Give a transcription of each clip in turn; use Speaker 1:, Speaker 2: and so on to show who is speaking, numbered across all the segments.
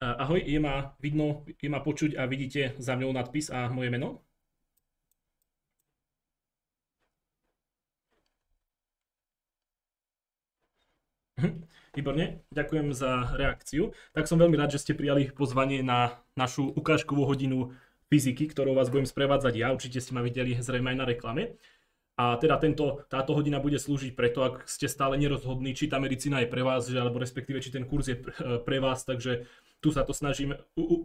Speaker 1: Ahoj, je ma vidno, je ma počuť a vidíte za mňou nadpis a moje meno? Výborne, ďakujem za reakciu. Tak som veľmi rád, že ste prijali pozvanie na našu ukážkovú hodinu fyziky, ktorou vás budem sprevádzať ja. Určite ste ma videli zrejme aj na reklame. A teda táto hodina bude slúžiť preto, ak ste stále nerozhodní, či tá medicína je pre vás, alebo respektíve či ten kurz je pre vás, takže tu sa to snažím,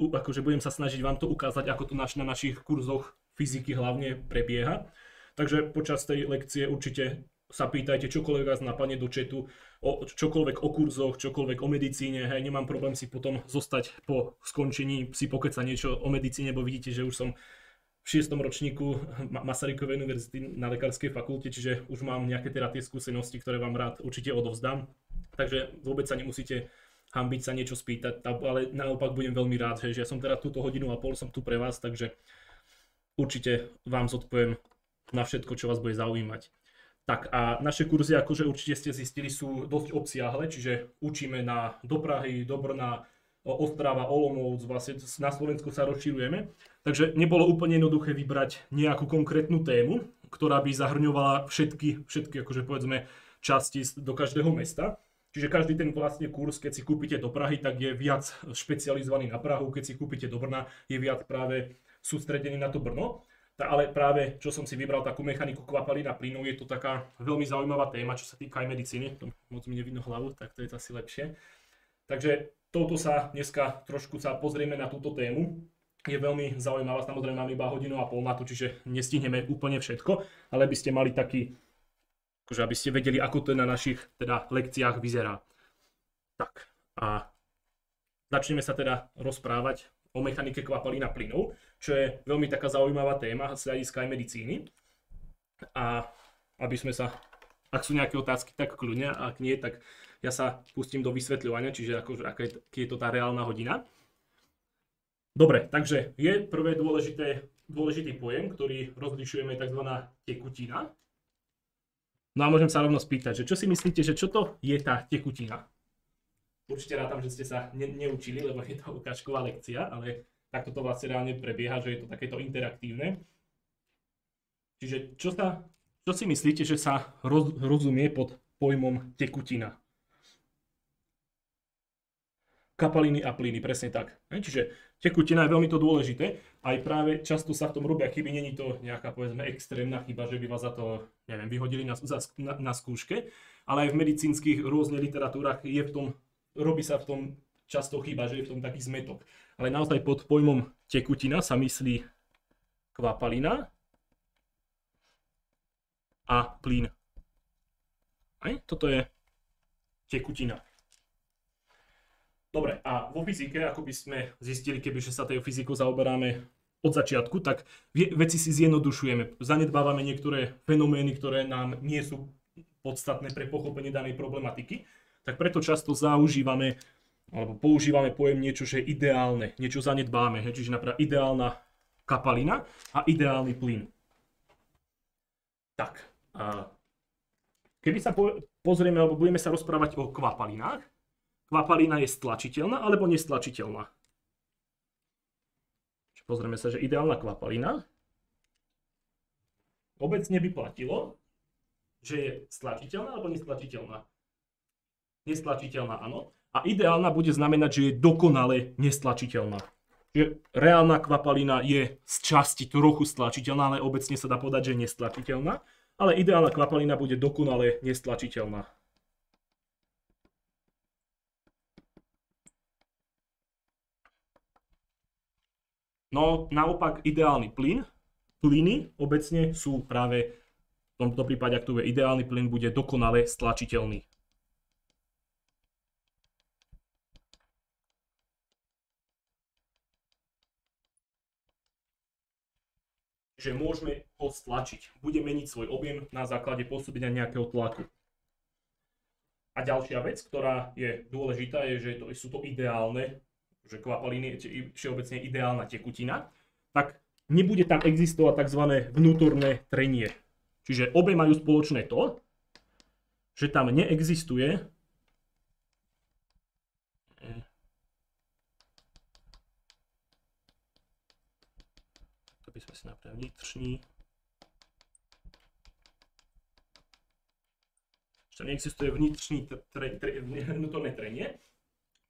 Speaker 1: akože budem sa snažiť vám to ukázať, ako to na našich kurzoch fyziky hlavne prebieha. Takže počas tej lekcie určite sa pýtajte čokoľvek vás napadne do chatu, čokoľvek o kurzoch, čokoľvek o medicíne, hej, nemám problém si potom zostať po skončení, si pokecať niečo o medicíne, bo vidíte, že už som v 6. ročníku Masarykovej univerzity na lekárskej fakulte, čiže už mám nejaké teda tie skúsenosti, ktoré vám rád určite odovzdám. Takže vôbec sa nemusíte hanbiť sa niečo spýtať, ale naopak budem veľmi rád, že ja som teda túto hodinu a pol som tu pre vás, takže určite vám zodpoviem na všetko, čo vás bude zaujímať. Tak a naše kurzy, akože určite ste zistili, sú dosť obsiahle, čiže učíme do Prahy, do Brna, Ostrava, Olomouc, vlastne na Slovensku sa rozširujeme. Takže nebolo úplne jednoduché vybrať nejakú konkrétnu tému, ktorá by zahrňovala všetky akože povedzme časti do každého mesta. Čiže každý ten vlastne kurz, keď si kúpite do Prahy, tak je viac špecializovaný na Prahu, keď si kúpite do Brna, je viac práve sústredený na to Brno. Ale práve, čo som si vybral, takú mechaniku kvapalín a plynov, je to taká veľmi zaujímavá téma, čo sa týka aj medicíny. Moc mi nevidno hlavu, tak to je asi lepšie. Takže touto sa dneska trošku pozrieme na túto tému. Je veľmi zaujímavá, samozrejme mám iba hodinu a pol na to, čiže nestihneme úplne všetko, ale by ste mali taký, akože aby ste vedeli, ako to na našich teda lekciách vyzerá. Tak a začneme sa teda rozprávať o mechanike kvapalín a plynov, čo je veľmi taká zaujímavá téma z hľadiska aj medicíny. A aby sme sa, ak sú nejaké otázky, tak kľudne, a ak nie, tak ja sa pustím do vysvetľovania, čiže akože, aká je to tá reálna hodina. Dobre, takže je prvé dôležitý pojem, ktorý rozlišujeme, tzv. Tekutina. No a môžem sa rovno spýtať, že čo si myslíte, že čo to je tá tekutina? Určite rátam, že ste sa neučili, lebo je to ukážková lekcia, ale takto to vlastne reálne prebieha, že je to takéto interaktívne. Čiže čo si myslíte, že sa rozumie pod pojmom tekutina? Kapaliny a plyny, presne tak. Čiže tekutina je veľmi to dôležité, aj práve často sa v tom robia chyby, není to nejaká povedzme extrémna chyba, že by vás za to, neviem, vyhodili na skúške, ale aj v medicínskych rôznych literatúrach robí sa v tom často chyba, že je v tom taký zmetok. Ale naozaj pod pojmom tekutina sa myslí kvapalina a plyn. Toto je tekutina. Dobre, a vo fyzike, ako by sme zistili, kebyže sa tej fyzikou zaoberáme od začiatku, tak veci si zjednodušujeme. Zanedbávame niektoré fenomény, ktoré nám nie sú podstatné pre pochopenie danej problematiky. Tak preto často používame pojem niečo, že je ideálne, niečo zanedbáme. Čiže napríklad ideálna kapalina a ideálny plyn. Tak, keby sa pozrieme, alebo budeme sa rozprávať o kvapalinách, kvapalina je stlačiteľná alebo nestlačiteľná. Pozrieme sa, že ideálna kvapalina obecne by platilo, že je stlačiteľná alebo nestlačiteľná. Nestlačiteľná, áno. A ideálna bude znamenať, že je dokonale nestlačiteľná. Čiže reálna kvapalina je z časti trochu stlačiteľná, ale obecne sa dá povedať, že je nestlačiteľná. Ale ideálna kvapalina bude dokonale nestlačiteľná. No naopak ideálny plyny obecne sú práve v tomto prípade, ak tu je ideálny plyn, bude dokonale stlačiteľný. Že môžeme ho stlačiť. Bude meniť svoj objem na základe pôsobenia nejakého tlaku. A ďalšia vec, ktorá je dôležitá, je, že sú to ideálne, že kvapaliny je všeobecne ideálna tekutina, tak nebude tam existovať tzv. Vnútorné trenie. Čiže obe majú spoločné to, že tam neexistuje by sme si napríklad vnitřní. Ešte neexistuje vnútorné trenie.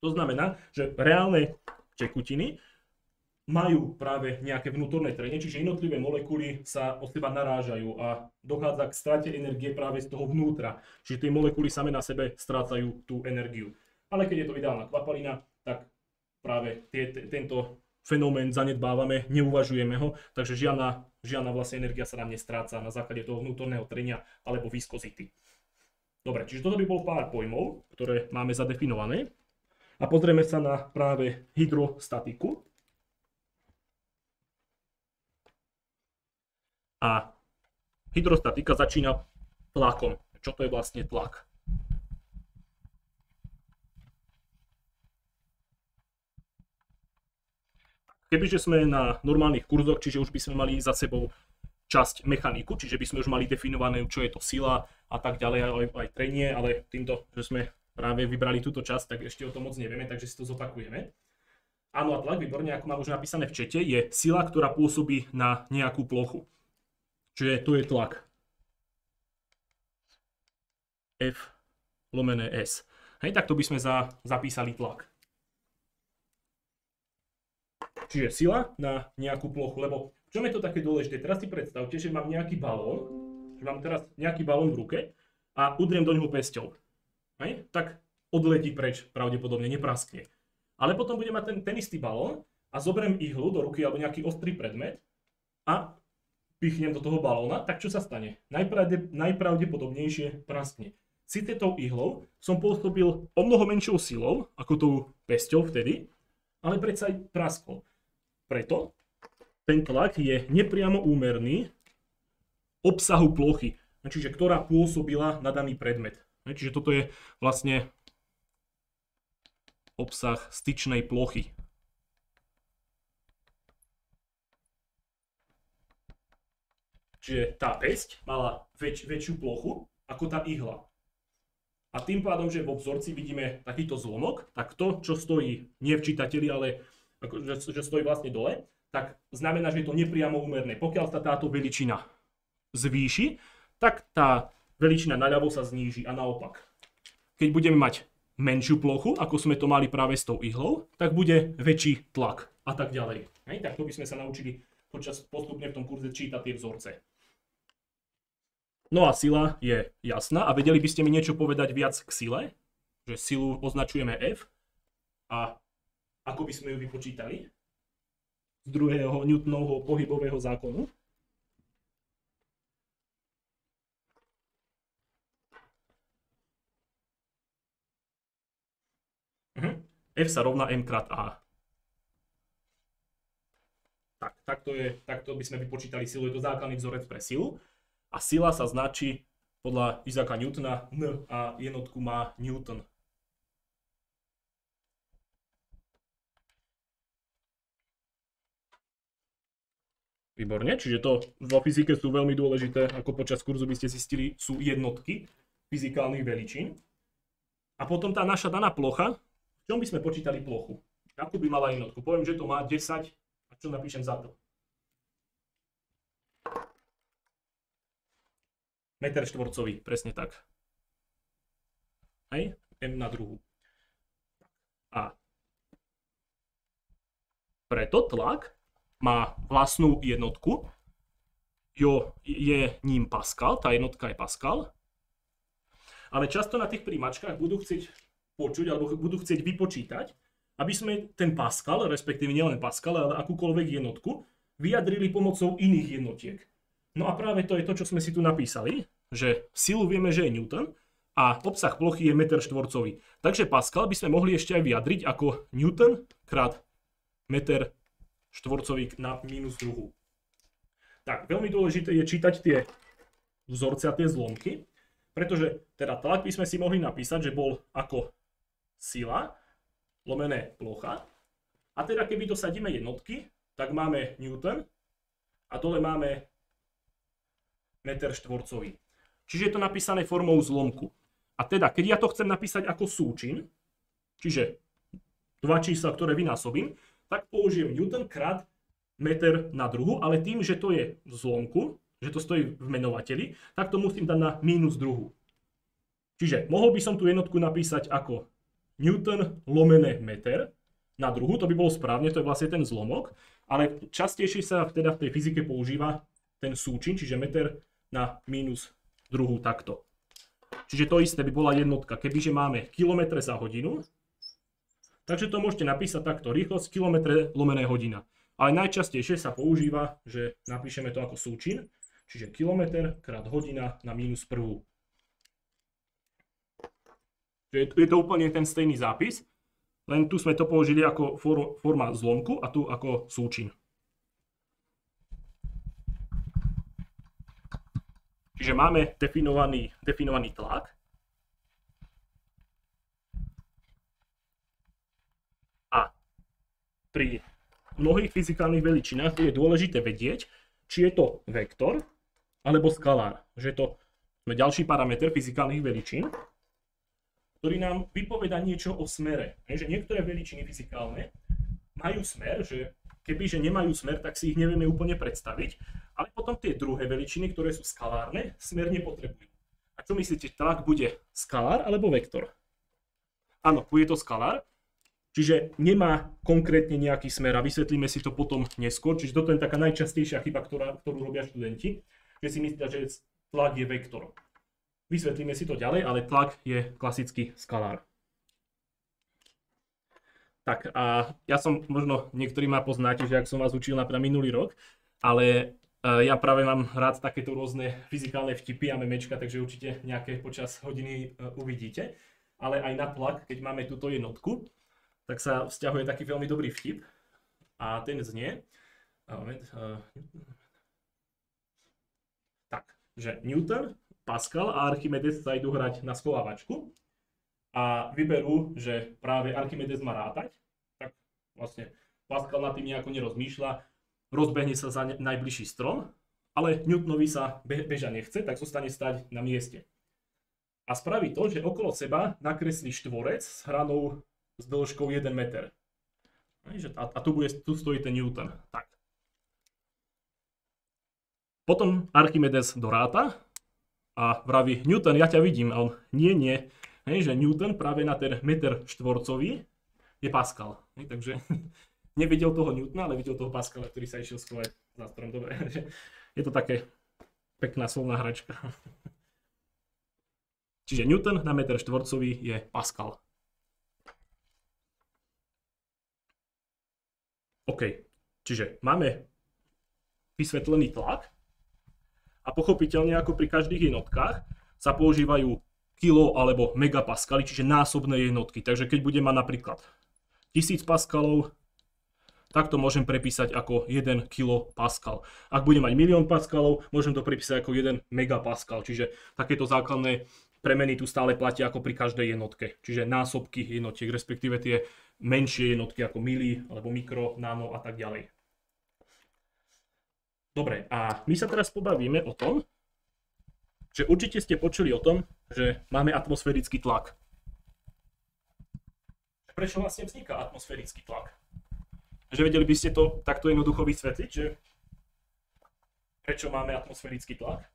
Speaker 1: To znamená, že reálne tekutiny majú práve nejaké vnútorné trenie, čiže jednotlivé molekuly sa o seba narážajú a dochádza k strate energie práve z toho vnútra. Čiže tie molekuly same na sebe strácajú tú energiu. Ale keď je to ideálna kvapalina, tak práve tento fenomén zanedbávame, neuvažujeme ho, takže žiadna vlastne energia sa nám nestráca na základe toho vnútorného trenia alebo viskozity. Dobre, čiže toto by bol pár pojmov, ktoré máme zadefinované. A pozrieme sa na práve hydrostatiku. A hydrostatika začína tlakom. Čo to je vlastne tlak? Kebyže sme na normálnych kurzoch, čiže už by sme mali za sebou časť mechaniku, čiže by sme už mali definované, čo je to sila a tak ďalej, aj trenie, ale týmto, že sme práve vybrali túto časť, tak ešte o tom moc nevieme, takže si to zopakujeme. Áno, a tlak, výborne, ako mám už napísané v čete, je sila, ktorá pôsobí na nejakú plochu. Čiže tu je tlak. F lomené S. Hej, tak to by sme zapísali tlak. Čiže sila na nejakú plochu, lebo v čom je to také dôležité? Teraz si predstavte, že mám nejaký balón, v ruke a udriem do neho pesťou. Hej? Tak odletí preč, pravdepodobne nepraskne. Ale potom budem mať ten istý balón a zoberiem ihlu do ruky alebo nejaký ostrý predmet a pichnem do toho balóna, tak čo sa stane? Najpravdepodobnejšie praskne. Sice tou ihlou som pôsobil o mnoho menšou silou ako tou pesťou vtedy, ale predsa aj praskol. Preto ten tlak je nepriamo úmerný obsahu plochy, čiže ktorá pôsobila na daný predmet. Čiže toto je vlastne obsah styčnej plochy. Čiže tá pesť mala väčšiu plochu ako tá ihla. A tým pádom, že vo vzorci vidíme takýto zlomok, tak to, čo stojí nie v čítateli, ale že stojí vlastne dole, tak znamená, že je to nepriamo úmerné. Pokiaľ sa táto veličina zvýši, tak tá veličina naľavo sa zníži a naopak. Keď budeme mať menšiu plochu, ako sme to mali práve s tou ihlou, tak bude väčší tlak a tak ďalej. Hej, tak to by sme sa naučili postupne v tom kurze čítať tie vzorce. No a sila je jasná a vedeli by ste mi niečo povedať viac k sile? Že silu označujeme F a ako by sme ju vypočítali? Z druhého Newtonovho pohybového zákonu. F sa rovná m krát a. Takto by sme vypočítali silu. Je to základný vzorec pre silu. A sila sa značí podľa Isaaca Newtona N a jednotku má Newton. Výborne, čiže to vo fyzike sú veľmi dôležité, ako počas kurzu by ste zistili, sú jednotky fyzikálnych veličín. A potom tá naša daná plocha, v čom by sme počítali plochu? Akú by mala jednotku? Poviem, že to má 10, a čo napíšem za to? Meter štvorcový, presne tak. Hej, m na druhu. A preto tlak má vlastnú jednotku, je ním Pascal, tá jednotka je Pascal, ale často na tých príjmačkách budú chcieť počuť alebo budú chcieť vypočítať, aby sme ten Pascal, respektíve nielen Pascal, ale akúkoľvek jednotku, vyjadrili pomocou iných jednotiek. No a práve to je to, čo sme si tu napísali, že silu vieme, že je Newton a obsah plochy je meter štvorcový. Takže Pascal by sme mohli ešte aj vyjadriť ako Newton krát meter štvorcový na minus druhu. Tak, veľmi dôležité je čítať tie vzorce a tie zlomky, pretože teda tlak by sme si mohli napísať, že bol ako sila lomené plocha. A teda keby dosadíme jednotky, tak máme Newton a dole máme meter štvorcový. Čiže je to napísané formou zlomku. A teda, keď ja to chcem napísať ako súčin, čiže dva čísla, ktoré vynásobím, tak použijem Newton krát meter na druhu, ale tým, že to je v zlomku, že to stojí v menovateli, tak to musím dať na minus druhu. Čiže mohol by som tú jednotku napísať ako Newton lomené meter na druhu, to by bolo správne, to je vlastne ten zlomok, ale častejšie sa teda v tej fyzike používa ten súčin, čiže meter na minus druhu takto. Čiže to isté by bola jednotka, kebyže máme kilometre za hodinu, takže to môžete napísať takto, rýchlosť kilometre lomené hodina. Ale najčastejšie sa používa, že napíšeme to ako súčin, čiže kilometr krát hodina na minus prvú. Je to úplne ten stejný zápis, len tu sme to použili ako forma zlomku a tu ako súčin. Čiže máme definovaný tlak. A pri mnohých fyzikálnych veličinách je dôležité vedieť, či je to vektor alebo skalár. Že je to ďalší parameter fyzikálnych veličín, ktorý nám vypovedá niečo o smere. Že niektoré veličiny fyzikálne majú smer, že kebyže nemajú smer, tak si ich nevieme úplne predstaviť, ale potom tie druhé veličiny, ktoré sú skalárne, smer nepotrebujú. A čo myslíte, tlak bude skalár alebo vektor? Áno, bude to skalár, čiže nemá konkrétne nejaký smer a vysvetlíme si to potom neskôr, čiže toto je taká najčastejšia chyba, ktorú robia študenti, že si myslia, že tlak je vektor. Vysvetlíme si to ďalej, ale tlak je klasický skalár. Tak a ja som, možno niektorí ma poznáte, že ak som vás učil napríklad minulý rok, ale ja práve mám rád takéto rôzne fyzikálne vtipy a memečka, takže určite nejaké počas hodiny uvidíte. Ale aj na tlak, keď máme túto jednotku, tak sa vzťahuje taký veľmi dobrý vtip a ten znie, tak, že Newton, Pascal a Archimedes sa idú hrať na schovávačku a vyberú, že práve Archimedes má rátať, tak vlastne Pascal nad tým nejako nerozmýšľa, rozbehne sa za najbližší strom, ale Newtonovi sa beža nechce, tak zostane stať na mieste. A spraví to, že okolo seba nakreslí štvorec s hranou s dĺžkou 1 meter. A tu stojí ten Newton. Tak. Potom Archimedes doráta a vraví, Newton, ja ťa vidím. A on, nie. Že Newton práve na ten meter štvorcový je Pascal. Takže nevidel toho Newtona, ale videl toho Pascala, ktorý sa išiel schovať za strom. Dobre, je to také pekná slovná hračka. Čiže Newton na meter štvorcový je Pascal. OK, čiže máme vysvetlený tlak a pochopiteľne ako pri každých jednotkách sa používajú kilo alebo megapascaly, čiže násobné jednotky. Takže keď budem mať napríklad 1000 pascalov, tak to môžem prepísať ako 1 kilopascal. Ak budem mať 1 000 000 pascalov, môžem to prepísať ako 1 megapascal. Čiže takéto základné premeny tu stále platia ako pri každej jednotke. Čiže násobky jednotiek, respektíve tie menšie jednotky ako mili, alebo mikro, nano a tak ďalej. Dobre, a my sa teraz pobavíme o tom, že určite ste počuli o tom, že máme atmosférický tlak. Prečo vlastne vzniká atmosférický tlak? Že vedeli by ste to takto jednoducho vysvetliť, že prečo máme atmosférický tlak?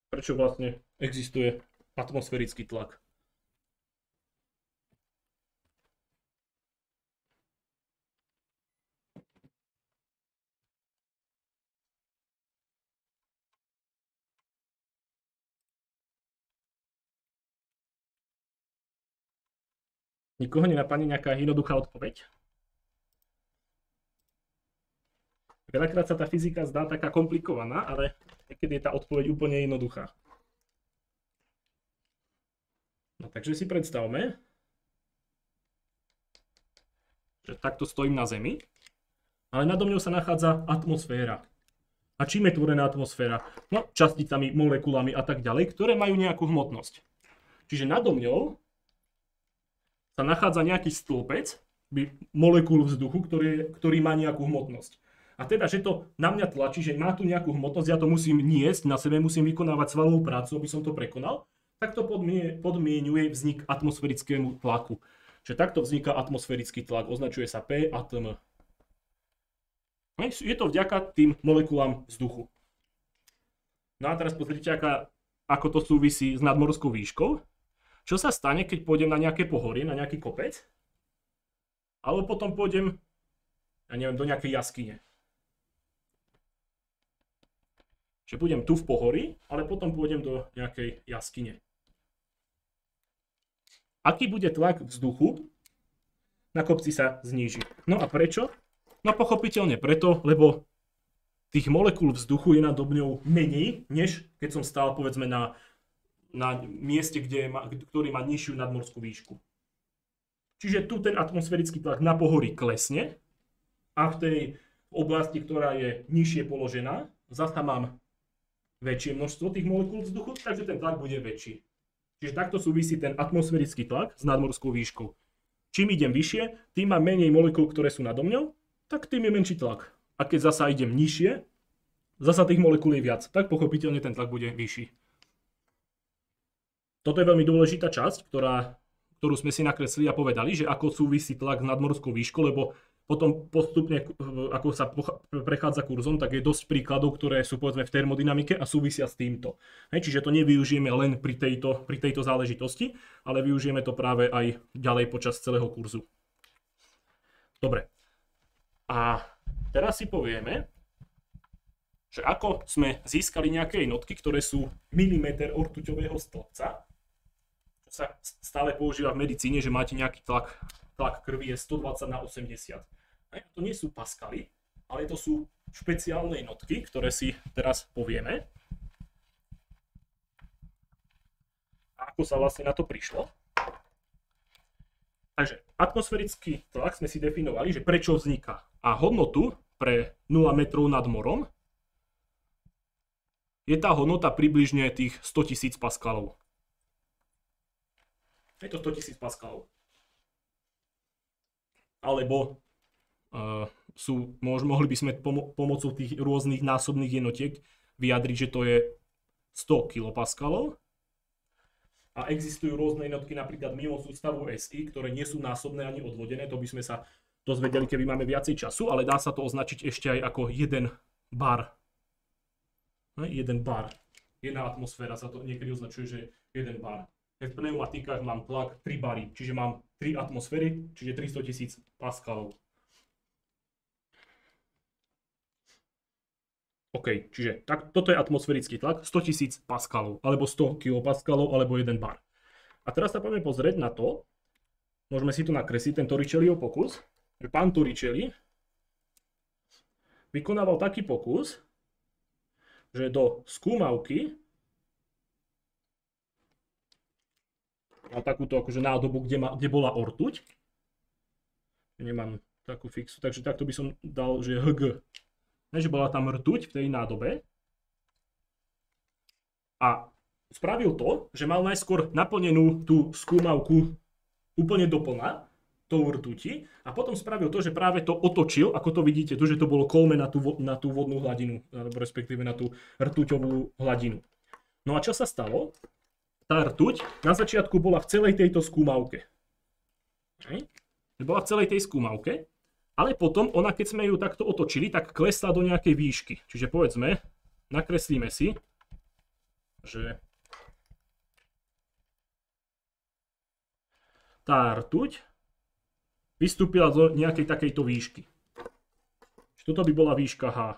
Speaker 1: Prečo vlastne existuje atmosférický tlak? Nikoho nenapadne nejaká jednoduchá odpoveď? Veľakrát sa tá fyzika zdá taká komplikovaná, ale niekedy je tá odpoveď úplne jednoduchá. No takže si predstavme, že takto stojím na Zemi, ale nado mňou sa nachádza atmosféra. A čím je tvorená atmosféra? No, časticami, molekulami a tak ďalej, ktoré majú nejakú hmotnosť. Čiže nado mňou sa nachádza nejaký stĺpec molekúl vzduchu, ktorý má nejakú hmotnosť. a teda, že to na mňa tlačí, že má tu nejakú hmotnosť, ja to musím niesť na sebe, musím vykonávať svalovú prácu, aby som to prekonal, tak to podmienuje vznik atmosférickému tlaku. Čiže takto vzniká atmosférický tlak, označuje sa P atm. Je to vďaka tým molekulám vzduchu. No a teraz pozrite, ako to súvisí s nadmorskou výškou. Čo sa stane, keď pôjdem na nejaké pohorie, na nejaký kopec? Alebo potom pôjdem, ja neviem, do nejakej jaskyne. Že pôjdem tu v pohorí, ale potom pôjdem do nejakej jaskyne. Aký bude tlak vzduchu? Na kopci sa zníži. No a prečo? No pochopiteľne preto, lebo tých molekúl vzduchu je nado mňou menej, než keď som stál povedzme na mieste, ktorý má nižšiu nadmorskú výšku. Čiže tu ten atmosférický tlak na pohorí klesne a v tej oblasti, ktorá je nižšie položená, zasa mám väčšie množstvo tých molekúl vzduchu, takže ten tlak bude väčší. Čiže takto súvisí ten atmosférický tlak s nadmorskou výškou. Čím idem vyššie, tým mám menej molekúl, ktoré sú nado mňou, tak tým je menší tlak. A keď zasa idem nižšie, zasa tých molekúl je viac, tak pochopiteľne ten tlak bude vyšší. Toto je veľmi dôležitá časť, ktorú sme si nakreslili a povedali, že ako súvisí tlak s nadmorskou výškou, lebo potom postupne, ako sa prechádza kurzom, tak je dosť príkladov, ktoré sú povedzme v termodynamike a súvisia s týmto. Čiže to nevyužijeme len pri tejto záležitosti, ale využijeme to práve aj ďalej počas celého kurzu. Dobre. A teraz si povieme, že ako sme získali nejaké jednotky, ktoré sú milimeter ortuťového stĺpca, čo sa stále používa v medicíne, že máte nejaký tlak krvi je 120/80. To nie sú paskaly, ale to sú špeciálne jednotky, ktoré si teraz povieme. A ako sa vlastne na to prišlo. Takže atmosférický tlak sme si definovali, že prečo vzniká. A hodnotu pre 0 metrov nad morom je tá hodnota približne tých 100 000 paskalov. Je to 100 000 paskalov. Alebo mohli by sme pomocou tých rôznych násobných jednotiek vyjadriť, že to je 100 kilopaskalov. A existujú rôzne jednotky napríklad mimo sústavu SI, ktoré nie sú násobné ani odvodené. To by sme sa dozvedeli, keby máme viacej času, ale dá sa to označiť ešte aj ako 1 bar. 1 bar. Jedna atmosféra sa to niekedy označuje, že 1 bar. V pneumatikách mám tlak 3 bary, čiže mám 3 atmosféry, čiže 300 000 paskalov. OK, čiže toto je atmosférický tlak, 100 000 paskalov, alebo 100 kilopaskalov, alebo 1 bar. A teraz sa poďme pozrieť na to, môžeme si tu nakresliť ten Torricelliho pokus, že pán Torricelli vykonával taký pokus, že do skúmavky mal takúto akože nádobu, kde bola ortuť. Nemám takú fixu, takže takto by som dal, že Hg. Že bola tam rtuť v tej nádobe. A spravil to, že mal najskôr naplnenú tú skúmavku úplne doplná, tou rtuti, a potom spravil to, že práve to otočil, ako to vidíte, tu, že to bolo kolme na tú vodnú hladinu, respektíve na tú rtuťovú hladinu. No a čo sa stalo? Tá rtuť na začiatku bola v celej tejto skúmavke. Bola v celej tej skúmavke, ale potom ona, keď sme ju takto otočili, tak klesla do nejakej výšky. Čiže povedzme, nakreslíme si, že tá rtuť vystúpila do nejakej takejto výšky. Toto by bola výška H.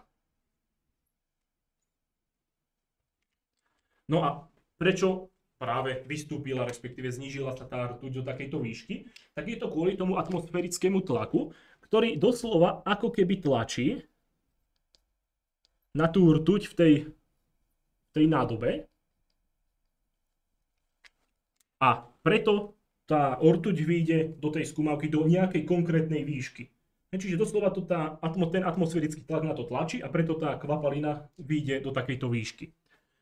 Speaker 1: No a prečo práve vystúpila, respektíve znížila sa tá rtuť do takejto výšky? Tak je to kvôli tomu atmosférickému tlaku, ktorý doslova ako keby tlačí na tú rtuť v tej nádobe. A preto tá ortuť vyjde do tej skúmavky do nejakej konkrétnej výšky. Čiže doslova ten atmosférický tlak na to tlačí a preto tá kvapalina vyjde do takejto výšky.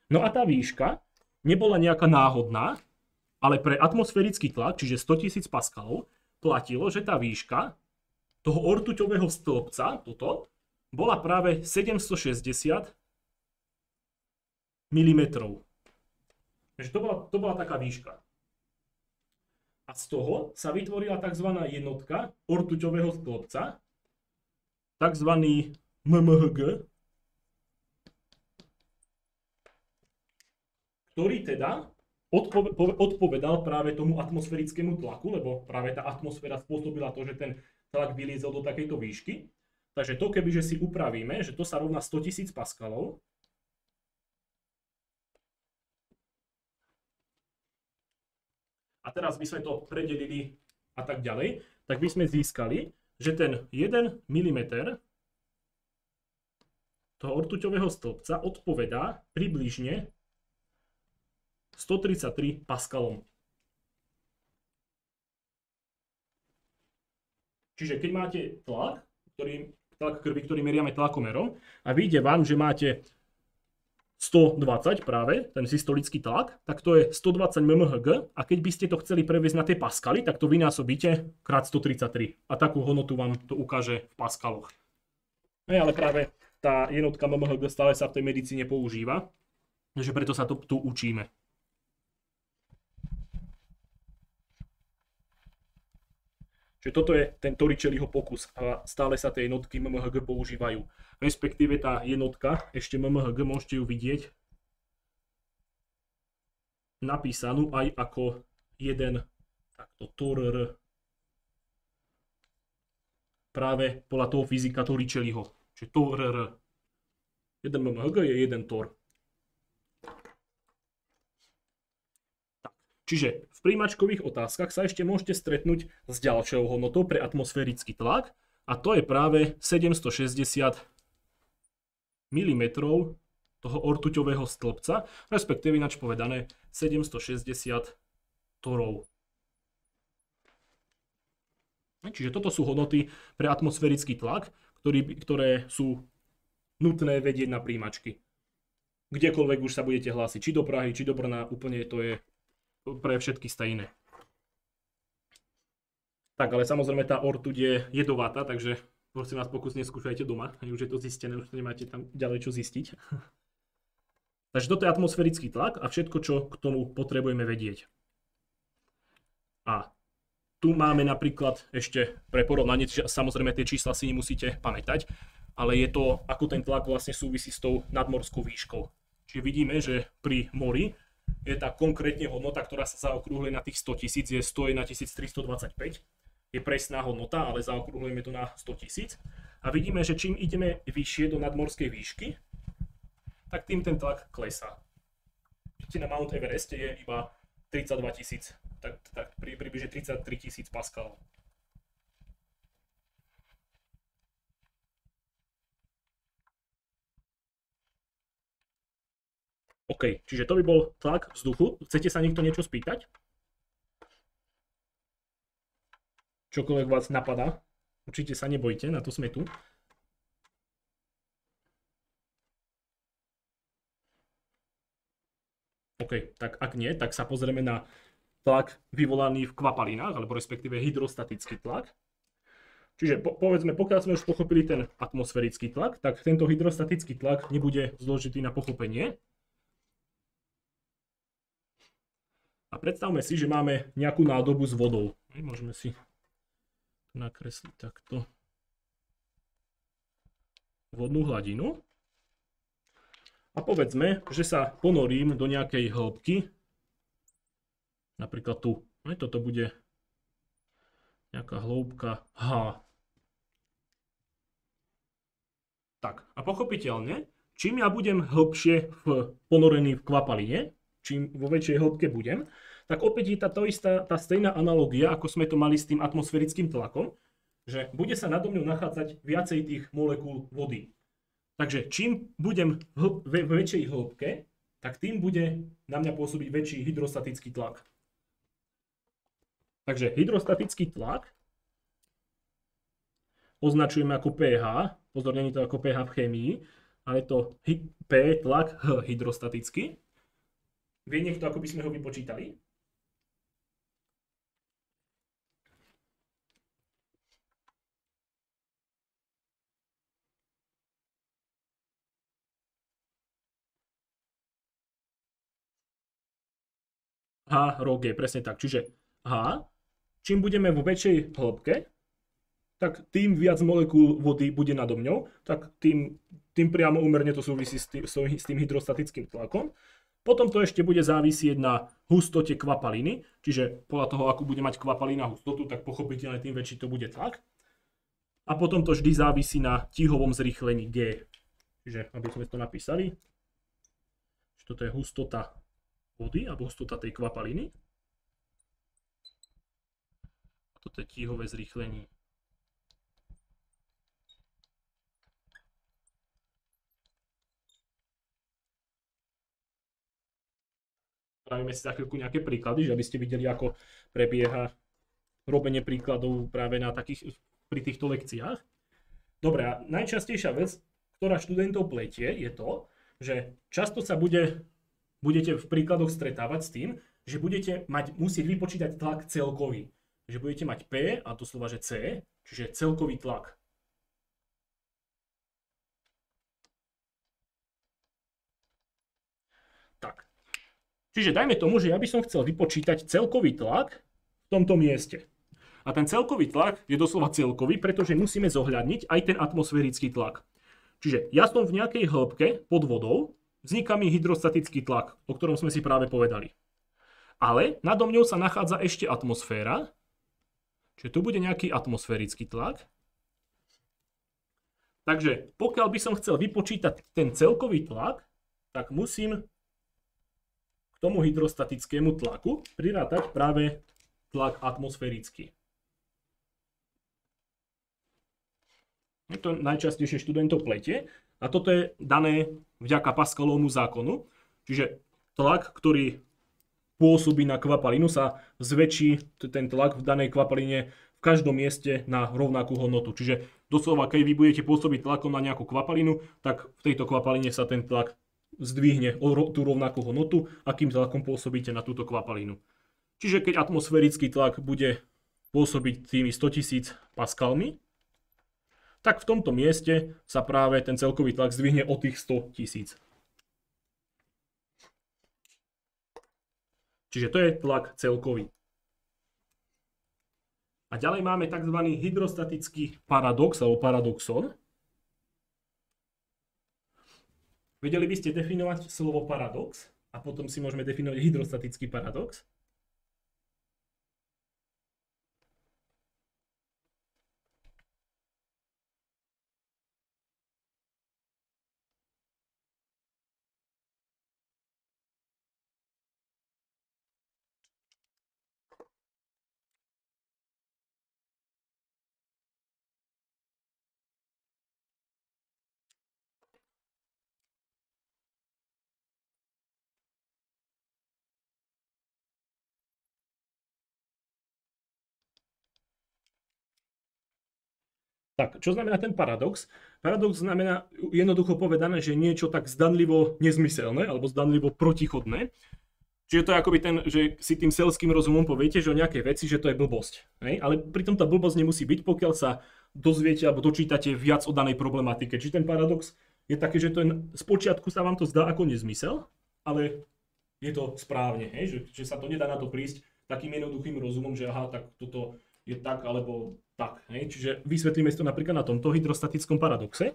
Speaker 1: No a tá výška nebola nejaká náhodná, ale pre atmosférický tlak, čiže 100 000 paskalov, platilo, že tá výška toho ortuťového stĺpca, toto, bola práve 760 mm. Takže to bola taká výška. A z toho sa vytvorila tzv. Jednotka ortuťového stĺpca, tzv. MMHG, ktorý teda odpovedal práve tomu atmosférickému tlaku, lebo práve tá atmosféra spôsobila to, že ten tlak vyliezol do takejto výšky. Takže to, kebyže si upravíme, že to sa rovná 100 000 paskalov, a teraz by sme to predelili a tak ďalej, tak by sme získali, že ten 1 mm toho ortuťového stĺpca odpovedá približne 133 paskalom. Čiže keď máte tlak krvi, ktorý meriame tlakomerom a vyjde vám, že máte 120 práve, ten systolický tlak, tak to je 120 mmHg a keď by ste to chceli previesť na tie paskaly, tak to vynásobíte krát 133 a takú hodnotu vám to ukáže v paskaloch. Ale práve tá jednotka mmHg stále sa v tej medicíne používa, takže preto sa to tu učíme. Čiže toto je ten Torricelliho pokus a stále sa tie jednotky mmHg používajú. Respektíve tá jednotka, ešte mmHg, môžete ju vidieť napísanú aj ako jeden takto TORR. Práve podľa toho fyzika Torricelliho. Čiže TORR. 1 mmHg je 1 TOR. Čiže v príjmačkových otázkach sa ešte môžete stretnúť s ďalšou hodnotou pre atmosférický tlak a to je práve 760 mm toho ortuťového stĺpca, respektíve ináč povedané 760 torov. Čiže toto sú hodnoty pre atmosférický tlak, ktoré sú nutné vedieť na príjmačky. Kdekoľvek už sa budete hlásiť, či do Prahy, či do Brna, úplne to je pre všetky stejné. Tak, ale samozrejme tá ortuť je jedovatá, takže prosím vás, pokus neskúšajte doma. Už je to zistené, už nemáte tam ďalej čo zistiť. Takže toto je atmosférický tlak a všetko, čo k tomu potrebujeme vedieť. A tu máme napríklad ešte pre porovnanie, samozrejme tie čísla si nemusíte pamätať, ale je to, ako ten tlak vlastne súvisí s tou nadmorskou výškou. Čiže vidíme, že pri mori je tá konkrétne hodnota, ktorá sa zaokrúhľuje na tých 100 000, je 100 na 1325. Je presná hodnota, ale zaokrúhľujeme to na 100 000. A vidíme, že čím ideme vyššie do nadmorskej výšky, tak tým ten tlak klesá. Vidíte, na Mount Evereste je iba 32 000, tak približne 33 000 paskalov. OK, čiže to by bol tlak vzduchu. Chcete sa niekto niečo spýtať? Čokoľvek vás napadá? Určite sa nebojte, na to sme tu. OK, tak ak nie, tak sa pozrieme na tlak vyvolaný v kvapalinách, alebo respektíve hydrostatický tlak. Čiže povedzme, pokiaľ sme už pochopili ten atmosférický tlak, tak tento hydrostatický tlak nebude zložitý na pochopenie. A predstavme si, že máme nejakú nádobu s vodou. Môžeme si nakresliť takto vodnú hladinu. A povedzme, že sa ponorím do nejakej hĺbky. Napríklad tu. Toto bude nejaká hĺbka H. Tak, a pochopiteľne, čím ja budem hĺbšie ponorený v kvapaline, čím vo väčšej hĺbke budem, tak opäť je tá stejná analogia, ako sme to mali s tým atmosférickým tlakom, že bude sa nado mňou nachádzať viacej tých molekúl vody. Takže čím budem v väčšej hĺbke, tak tým bude na mňa pôsobiť väčší hydrostatický tlak. Takže hydrostatický tlak označujeme ako pH, pozor, nie je to ako pH v chémii, ale je to P tlak H hydrostatický. Vie niekto, ako by sme ho vypočítali? H, rho, G, presne tak. Čiže H, čím budeme vo väčšej hĺbke, tak tým viac molekúl vody bude nado mňou, tak tým priamo úmerne to súvisí s tým hydrostatickým tlakom. Potom to ešte bude závisieť na hustote kvapaliny, čiže podľa toho, akú bude mať kvapalina hustotu, tak pochopiteľne tým väčší to bude tlak. A potom to vždy závisí na tíhovom zrýchlení G. Čiže, aby sme to napísali, že toto je hustota vody, alebo hustota tej kvapaliny. A toto je tíhové zrýchlenie. Spravíme si za chvíľku nejaké príklady, že aby ste videli, ako prebieha robenie príkladov práve pri týchto lekciách. Dobre, a najčastejšia vec, ktorá študentov pletie, je to, že často sa budete v príkladoch stretávať s tým, že budete musieť vypočítať tlak celkový. Že budete mať P a doslova, že C, čiže celkový tlak. Tak. Čiže dajme tomu, že ja by som chcel vypočítať celkový tlak v tomto mieste. A ten celkový tlak je doslova celkový, pretože musíme zohľadniť aj ten atmosférický tlak. Čiže ja som v nejakej hĺbke pod vodou, vzniká mi hydrostatický tlak, o ktorom sme si práve povedali. Ale nado mňou sa nachádza ešte atmosféra, čiže tu bude nejaký atmosférický tlak. Takže pokiaľ by som chcel vypočítať ten celkový tlak, tak musím tomu hydrostatickému tlaku prirátať práve tlak atmosférický. To najčastejšie študentov pletie a toto je dané vďaka Pascalovmu zákonu, čiže tlak, ktorý pôsobí na kvapalinu, sa zväčší ten tlak v danej kvapaline v každom mieste na rovnakú hodnotu. Čiže doslova, keď vy budete pôsobiť tlakom na nejakú kvapalinu, tak v tejto kvapaline sa ten tlak zdvihne o tú rovnakú hodnotu, akým tlakom pôsobíte na túto kvapalinu. Čiže keď atmosférický tlak bude pôsobiť tými 100 000 paskalmi, tak v tomto mieste sa práve ten celkový tlak zdvihne o tých 100 000. Čiže to je tlak celkový. A ďalej máme tzv. Hydrostatický paradox alebo paradoxon. Vedeli by ste definovať slovo paradox a potom si môžeme definovať hydrostatický paradox? Tak, čo znamená ten paradox? Paradox znamená jednoducho povedané, že niečo tak zdanlivo nezmyselné alebo zdanlivo protichodné. Čiže to je akoby že si tým selským rozumom poviete, že o nejakej veci, že to je blbosť. Hej? Ale pritom tá blbosť nemusí byť, pokiaľ sa dozviete alebo dočítate viac o danej problematike. Čiže ten paradox je taký, že spočiatku sa vám to zdá ako nezmysel, ale je to správne. Hej? Že sa to nedá na to prísť takým jednoduchým rozumom, že aha, tak toto je tak alebo tak. Hej? Čiže vysvetlíme si to napríklad na tomto hydrostatickom paradoxe.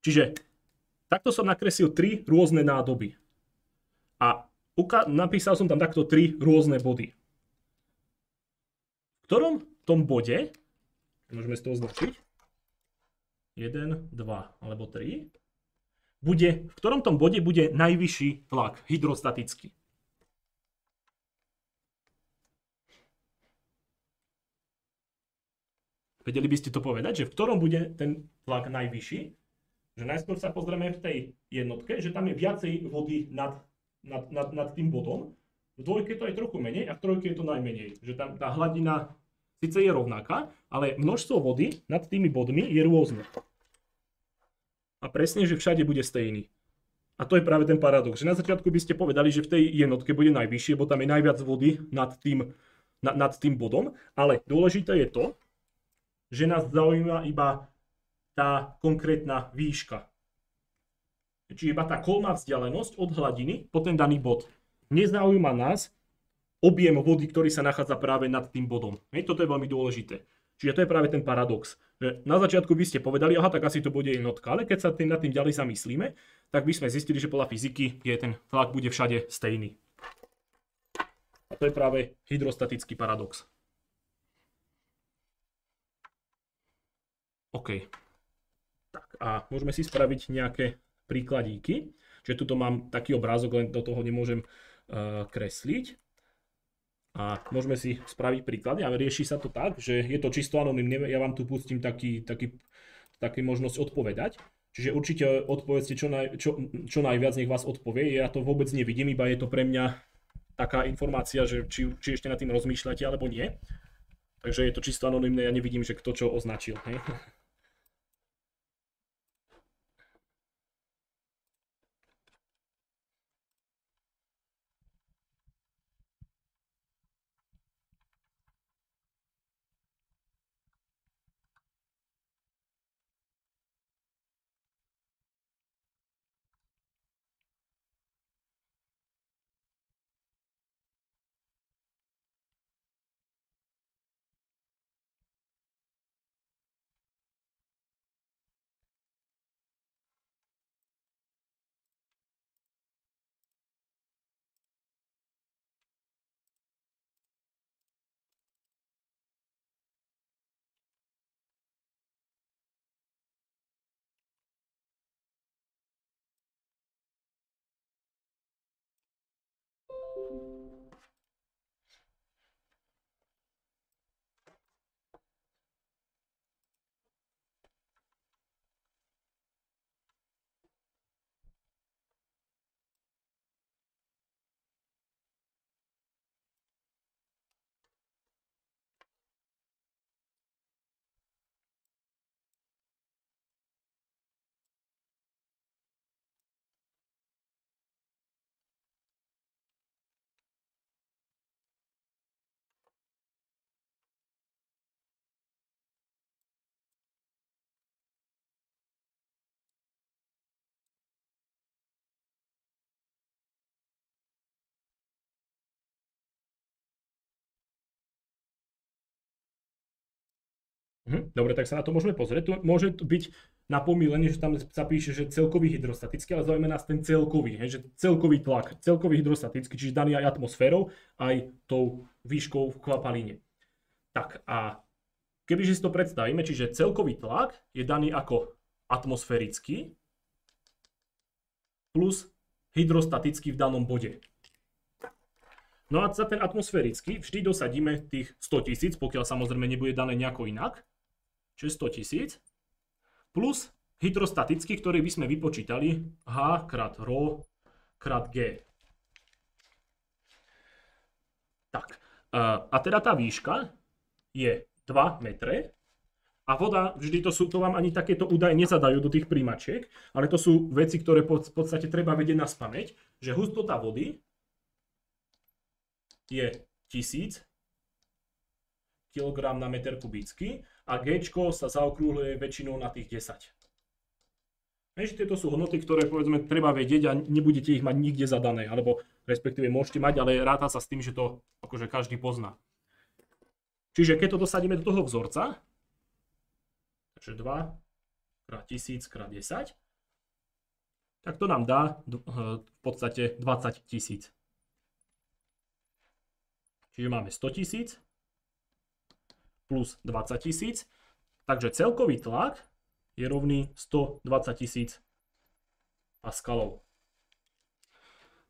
Speaker 1: Čiže takto som nakreslil 3 rôzne nádoby. A napísal som tam takto 3 rôzne body. V ktorom tom bode, môžeme z toho označiť, 1, 2 alebo 3, v ktorom tom bode bude najvyšší tlak, hydrostatický. Vedeli by ste to povedať, že v ktorom bude ten tlak najvyšší? Že najskôr sa pozrieme v tej jednotke, že tam je viacej vody nad tým bodom. V dvojke to je trochu menej a v trojke je to najmenej. Že tam tá hladina síce je rovnaká, ale množstvo vody nad tými bodmi je rôzne. A presne, že všade bude stejný. A to je práve ten paradox. Že na začiatku by ste povedali, že v tej jednotke bude najvyššie, bo tam je najviac vody nad tým bodom. Ale dôležité je to, že nás zaujíma iba tá konkrétna výška. Čiže iba tá kolmá vzdialenosť od hladiny po ten daný bod. Nezaujíma nás objem vody, ktorý sa nachádza práve nad tým bodom. Hej, toto je veľmi dôležité. Čiže to je práve ten paradox. Že na začiatku by ste povedali, aha, tak asi to bude jednotka, ale keď sa nad tým ďalej zamyslíme, tak by sme zistili, že podľa fyziky ten tlak bude všade stejný. A to je práve hydrostatický paradox. OK. Tak a môžeme si spraviť nejaké príkladíky. Čiže tuto mám taký obrázok, len do toho nemôžem kresliť. A môžeme si spraviť príklady, ale rieši sa to tak, že je to čisto anonymné. Ja vám tu pustím taký možnosť odpovedať. Čiže určite odpovedzte čo najviac, nech vás odpovie. Ja to vôbec nevidím, iba je to pre mňa taká informácia, že či ešte nad tým rozmýšľate alebo nie. Takže je to čisto anonymné, ja nevidím, že kto čo označil. Hej? Dobre, tak sa na to môžeme pozrieť. Tu môže byť na pomýlenie, že tam sa píše, že celkový hydrostatický, ale zaujíma nás ten celkový, že celkový tlak, celkový hydrostatický, čiže daný aj atmosférou, aj tou výškou v kvapalíne. Tak a kebyže si to predstavíme, čiže celkový tlak je daný ako atmosférický plus hydrostatický v danom bode. No a za ten atmosférický vždy dosadíme tých 100 000, pokiaľ samozrejme nebude dané nejako inak. Čiže 100 000 plus hydrostatický, ktorý by sme vypočítali H krát ρ krát G. Tak, a teda tá výška je 2 metre a voda, vždy to vám ani takéto údaje nezadajú do tých príjmačiek, ale to sú veci, ktoré v podstate treba vedieť naspamäť, že hustota vody je 1000 kg na meter kubický a G sa zaokrúhľuje väčšinou na tých 10. Takže tieto sú hodnoty, ktoré povedzme treba vedieť a nebudete ich mať nikde zadané, alebo respektíve môžete mať, ale ráta sa s tým, že to akože každý pozná. Čiže keď to dosadíme do toho vzorca, takže 2 krát 1000 krát 10, tak to nám dá v podstate 20 000. Čiže máme 100 000 plus 20 000, takže celkový tlak je rovný 120 000 paskalov.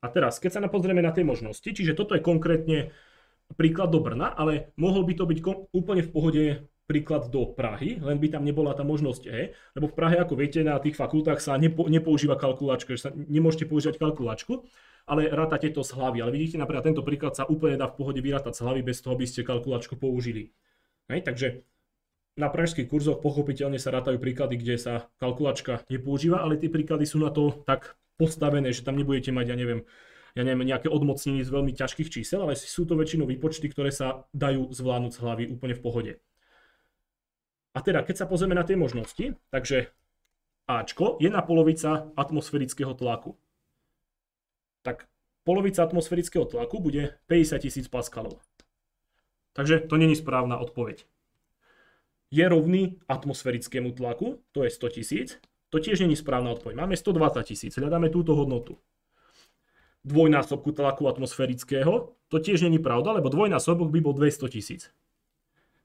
Speaker 1: A teraz, keď sa pozrieme na tie možnosti, čiže toto je konkrétne príklad do Brna, ale mohol by to byť úplne v pohode príklad do Prahy, len by tam nebola tá možnosť E, lebo v Prahe, ako viete, na tých fakultách sa nepoužíva kalkulačka, že sa nemôžete používať kalkulačku, ale rátate to z hlavy. Ale vidíte, napríklad tento príklad sa úplne dá v pohode vyrátať z hlavy bez toho, aby ste kalkulačku použili. Hej, takže na pražských kurzoch pochopiteľne sa rátajú príklady, kde sa kalkulačka nepoužíva, ale tie príklady sú na to tak postavené, že tam nebudete mať, ja neviem, nejaké odmocnenie z veľmi ťažkých čísel, ale sú to väčšinou výpočty, ktoré sa dajú zvládnuť z hlavy úplne v pohode. A teda, keď sa pozrieme na tie možnosti, takže Ačko je 1/2 atmosférického tlaku. Tak polovica atmosférického tlaku bude 50 000 paskalov. Takže to není správna odpoveď. Je rovný atmosférickému tlaku, to je 100 000. To tiež není správna odpoveď. Máme 120 000, hľadáme túto hodnotu. Dvojnásobku tlaku atmosférického, to tiež není pravda, lebo dvojnásobok by bol 200 000.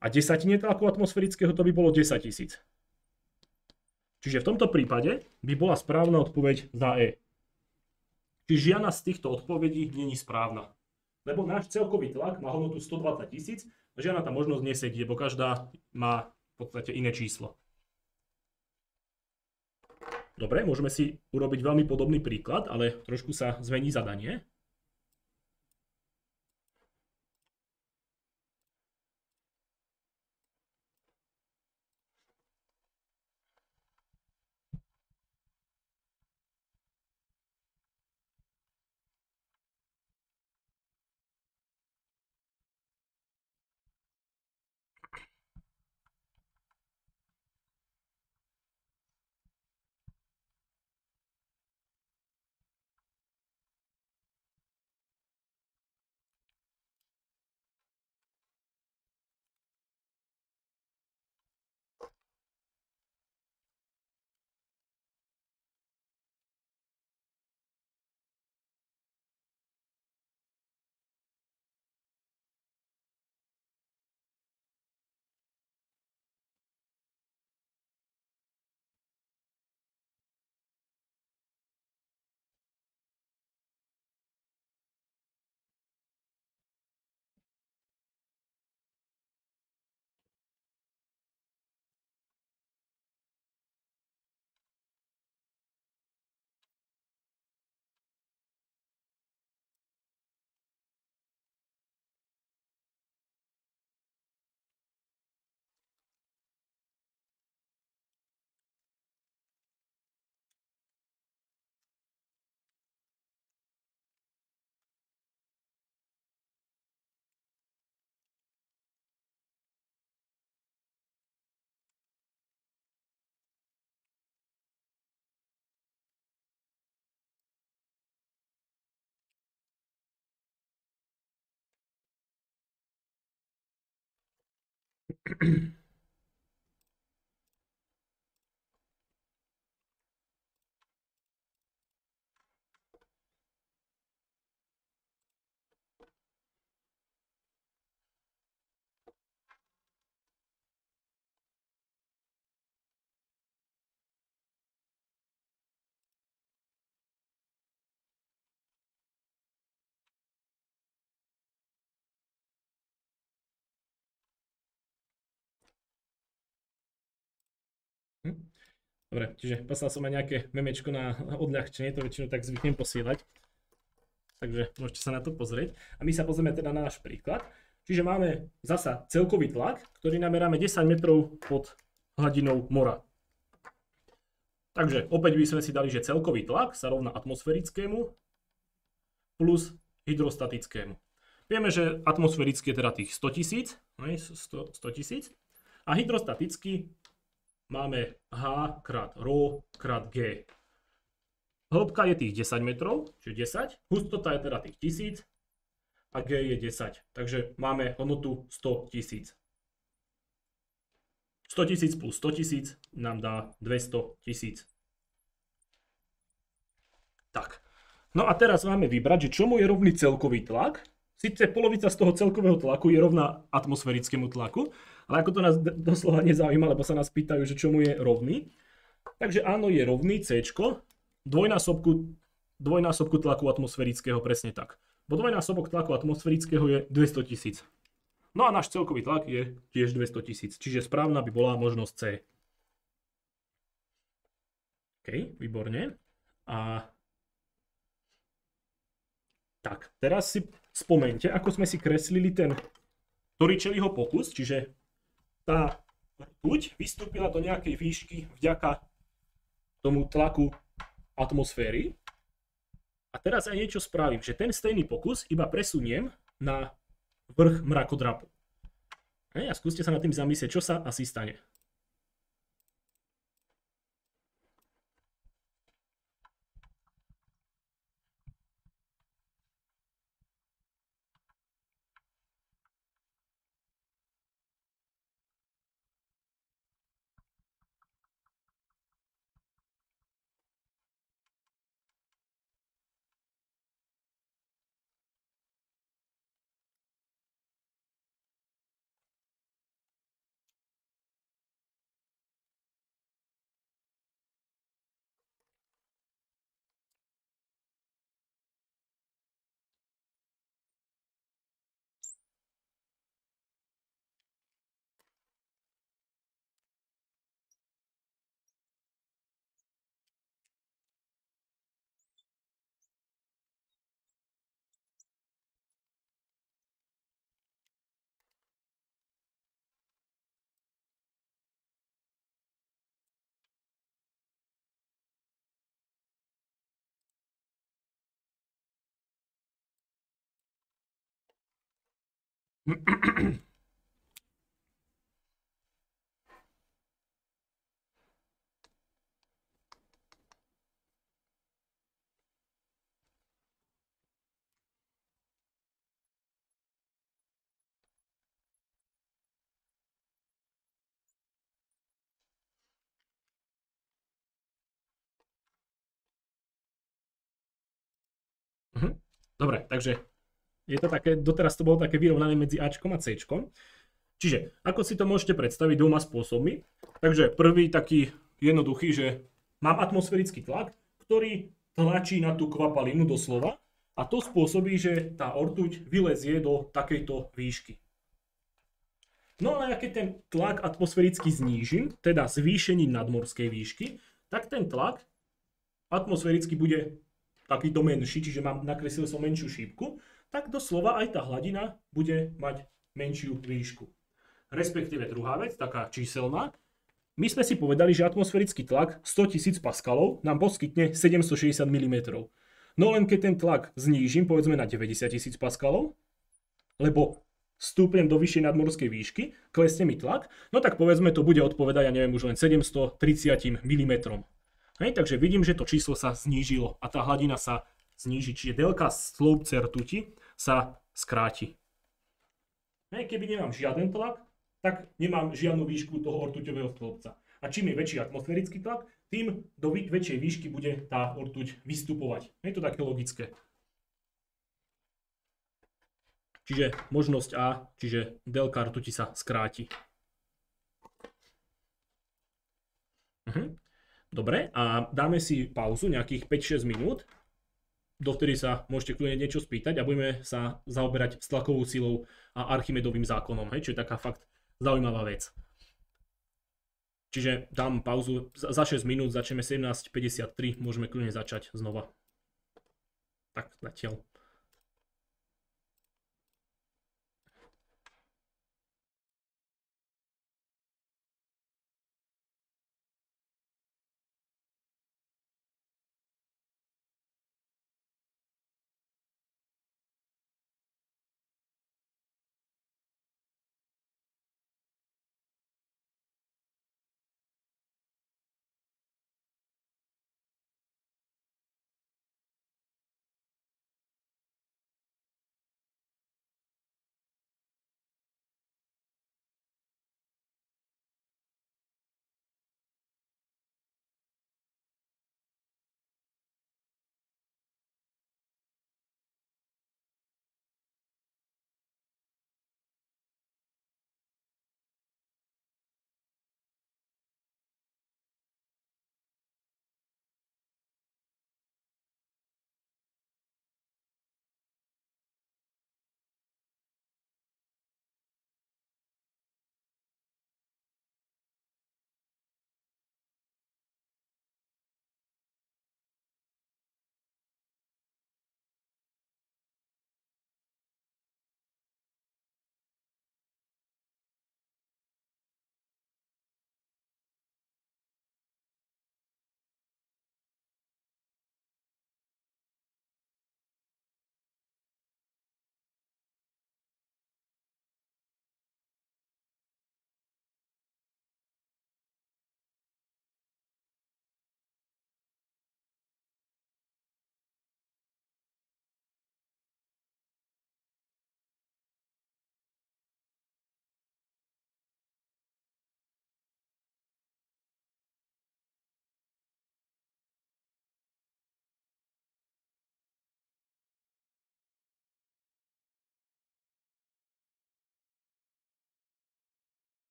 Speaker 1: A desatine tlaku atmosférického to by bolo 10 000. Čiže v tomto prípade by bola správna odpoveď za E. Čiže žiadna z týchto odpovedí není správna. Lebo náš celkový tlak má hodnotu 120 000 a žiadna tá možnosť nesedí, lebo každá má v podstate iné číslo. Dobre, môžeme si urobiť veľmi podobný príklad, ale trošku sa zmení zadanie. Dobre, čiže poslal som aj nejaké memečko na odľahčenie, to väčšinou tak zvyknem posielať. Takže môžete sa na to pozrieť. A my sa pozrieme teda na náš príklad. Čiže máme zasa celkový tlak, ktorý nameráme 10 metrov pod hladinou mora. Takže opäť by sme si dali, že celkový tlak sa rovná atmosférickému plus hydrostatickému. Vieme, že atmosférický je teda tých 100 000, 100 000 a hydrostatický máme H krát ρ krát G. Hĺbka je tých 10 metrov, čiže 10. Hustota je teda tých 1000 a G je 10. Takže máme hodnotu 100 000. 100 000 plus 100 000 nám dá 200 000. Tak. No a teraz máme vybrať, že čomu je rovný celkový tlak. Sice polovica z toho celkového tlaku je rovná atmosférickému tlaku, ale ako to nás doslova nezaujíma, lebo sa nás pýtajú, že čomu je rovný. Takže áno, je rovný C, dvojnásobku tlaku atmosférického, presne tak. Bo dvojnásobok tlaku atmosférického je 200 000. No a náš celkový tlak je tiež 200 000, čiže správna by bola možnosť C. OK, výborne. A tak, teraz si spomente, ako sme si kreslili ten Torricelliho pokus, čiže tá rtuť vystúpila do nejakej výšky vďaka tomu tlaku atmosféry. A teraz aj niečo spravím, že ten stejný pokus iba presuniem na vrch mrakodrapu. A skúste sa nad tým zamyslieť, čo sa asi stane. Mhm. Dobre, takže je to také, doteraz to bolo také vyrovnané medzi Ačkom a Cčkom. Čiže, ako si to môžete predstaviť dvoma spôsobmi. Takže prvý taký jednoduchý, že mám atmosférický tlak, ktorý tlačí na tú kvapalinu doslova a to spôsobí, že tá ortuť vylezie do takejto výšky. No ale keď ten tlak atmosféricky znížim, teda zvýšením nadmorskej výšky, tak ten tlak atmosféricky bude takýto menší, čiže nakreslil som menšiu šípku, tak doslova aj tá hladina bude mať menšiu výšku. Respektíve druhá vec, taká číselná, my sme si povedali, že atmosférický tlak 100 000 paskalov nám poskytne 760 mm. No len keď ten tlak znížim, povedzme na 90 000 paskalov, lebo stúpnem do vyššej nadmorskej výšky, klesne mi tlak, no tak povedzme to bude odpovedať, ja neviem, už len 730 mm. Hej, takže vidím, že to číslo sa znížilo a tá hladina sa zníži, čiže dĺžka sloupce rtuti sa skráti. Hej, keby nemám žiaden tlak, tak nemám žiadnu výšku toho ortuťového stĺpca. A čím je väčší atmosférický tlak, tým do väčšej výšky bude tá ortuť vystupovať. Je to také logické. Čiže možnosť A, čiže dĺžka rtuti sa skráti. Dobre, a dáme si pauzu nejakých 5-6 minút, dovtedy sa môžete kľudne niečo spýtať a budeme sa zaoberať tlakovou silou a Archimedovým zákonom, hej, čo je taká fakt zaujímavá vec. Čiže dám pauzu za 6 minút, začneme 17:53, môžeme kľudne začať znova. Tak, zatiaľ.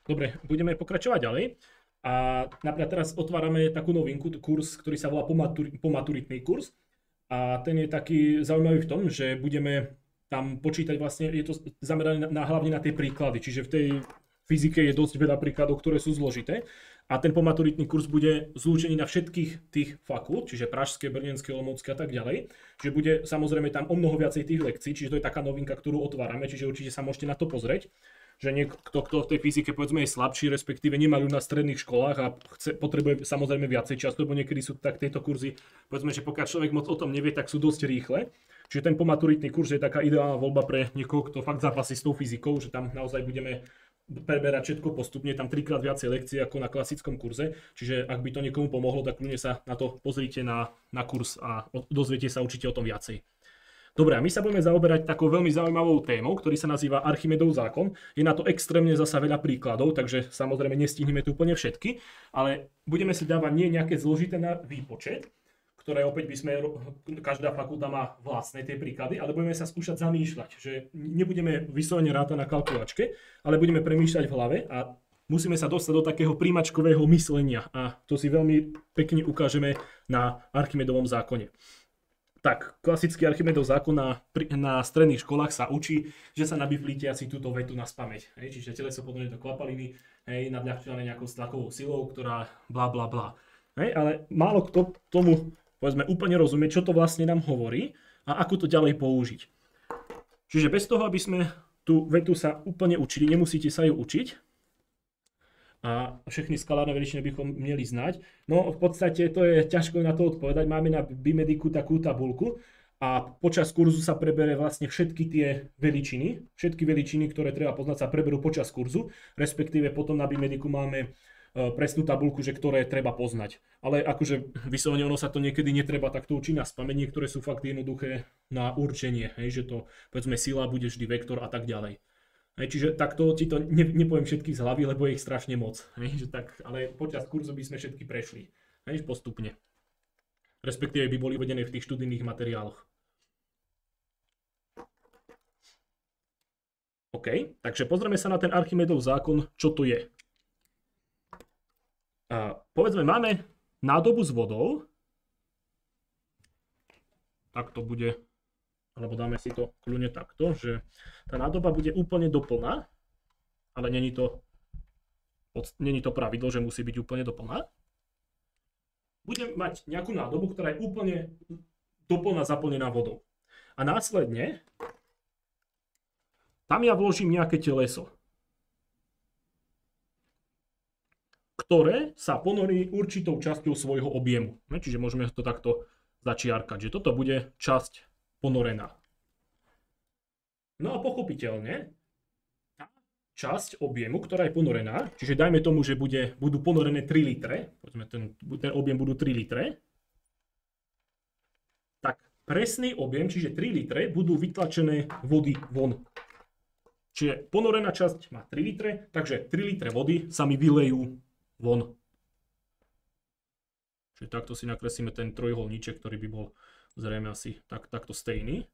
Speaker 1: Dobre, budeme pokračovať ďalej. A napríklad teraz otvárame takú novinku, kurz, ktorý sa volá pomaturitný kurz. A ten je taký zaujímavý v tom, že budeme tam počítať vlastne, je to zamerané hlavne na tie príklady, čiže v tej fyzike je dosť veľa príkladov, ktoré sú zložité. A ten pomaturitný kurz bude zlúčený na všetkých tých fakult, čiže pražské, brněnské, olomoucké a tak ďalej. Čiže bude samozrejme tam o mnoho viacej tých lekcií, čiže to je taká novinka, ktorú otvárame, čiže určite sa môžete na to pozrieť. Že niekto, kto v tej fyzike povedzme je slabší, respektíve nemajú na stredných školách a potrebuje samozrejme viacej času, lebo niekedy sú tak tieto kurzy, povedzme, že pokiaľ človek moc o tom nevie, tak sú dosť rýchle. Čiže ten pomaturitný kurz je taká ideálna voľba pre niekoho, kto fakt zápasí s tou fyzikou, že tam naozaj budeme preberať všetko postupne, tam 3-krát viacej lekcií ako na klasickom kurze, čiže ak by to niekomu pomohlo, tak kľudne sa na to pozrite na kurz a dozviete sa určite o tom viacej. Dobre, a my sa budeme zaoberať takou veľmi zaujímavou témou, ktorý sa nazýva Archimedov zákon. Je na to extrémne zasa veľa príkladov, takže samozrejme nestihneme tu úplne všetky, ale budeme si dávať nie nejaké zložité na výpočet, ktoré opäť by sme, každá fakulta má vlastné tie príklady, ale budeme sa skúšať zamýšľať, že nebudeme vyslovene rátať na kalkulačke, ale budeme premýšľať v hlave a musíme sa dostať do takého príjmačkového myslenia a to si veľmi pekne ukážeme na Archimedovom zákone. Tak, klasický Archimedov zákon na stredných školách sa učí, že sa nabiflíte asi túto vetu naspamäť. Čiže teleso ponorené do kvapaliny, nadľahčené nejakou tlakovou silou, ktorá bla bla bla. Ale málo kto tomu povedzme úplne rozumie, čo to vlastne nám hovorí a ako to ďalej použiť. Čiže bez toho, aby sme tú vetu sa úplne učili, nemusíte sa ju učiť. A všechny skalárne veličiny bychom měli znať. No v podstate to je ťažko na to odpovedať. Máme na Bimediku takú tabuľku a počas kurzu sa prebere vlastne všetky tie veličiny. Všetky veličiny, ktoré treba poznať, sa preberú počas kurzu. Respektíve potom na Bimediku máme presnú tabuľku, že ktoré treba poznať. Ale akože vyslovene ono sa to niekedy netreba takto učiť na spamäť. Niektoré sú fakt jednoduché na určenie. Že to povedzme sila bude vždy vektor a tak ďalej. Čiže takto ti to nepoviem všetky z hlavy, lebo je ich strašne moc. Ale počas kurzu by sme všetky prešli. Postupne. Respektíve by boli uvedené v tých študijných materiáloch. OK, takže pozrieme sa na ten Archimedov zákon, čo to je. Povedzme, máme nádobu s vodou. Tak to bude... alebo dáme si to kľudne takto, že tá nádoba bude úplne doplná, ale není to pravidlo, že musí byť úplne doplná. Budem mať nejakú nádobu, ktorá je úplne doplná zaplnená vodou. A následne tam ja vložím nejaké teleso, ktoré sa ponorí určitou časťou svojho objemu. Čiže môžeme to takto začiarkať, že toto bude časť ponorená. No a pochopiteľne, tá časť objemu, ktorá je ponorená, čiže dajme tomu, že budú ponorené 3 litre, povedzme ten objem budú 3 litre, tak presný objem, čiže 3 litre, budú vytlačené vody von. Čiže ponorená časť má 3 litre, takže 3 litre vody sa mi vylejú von. Čiže takto si nakreslíme ten trojuholníček, ktorý by bol zrejme asi takto stejný.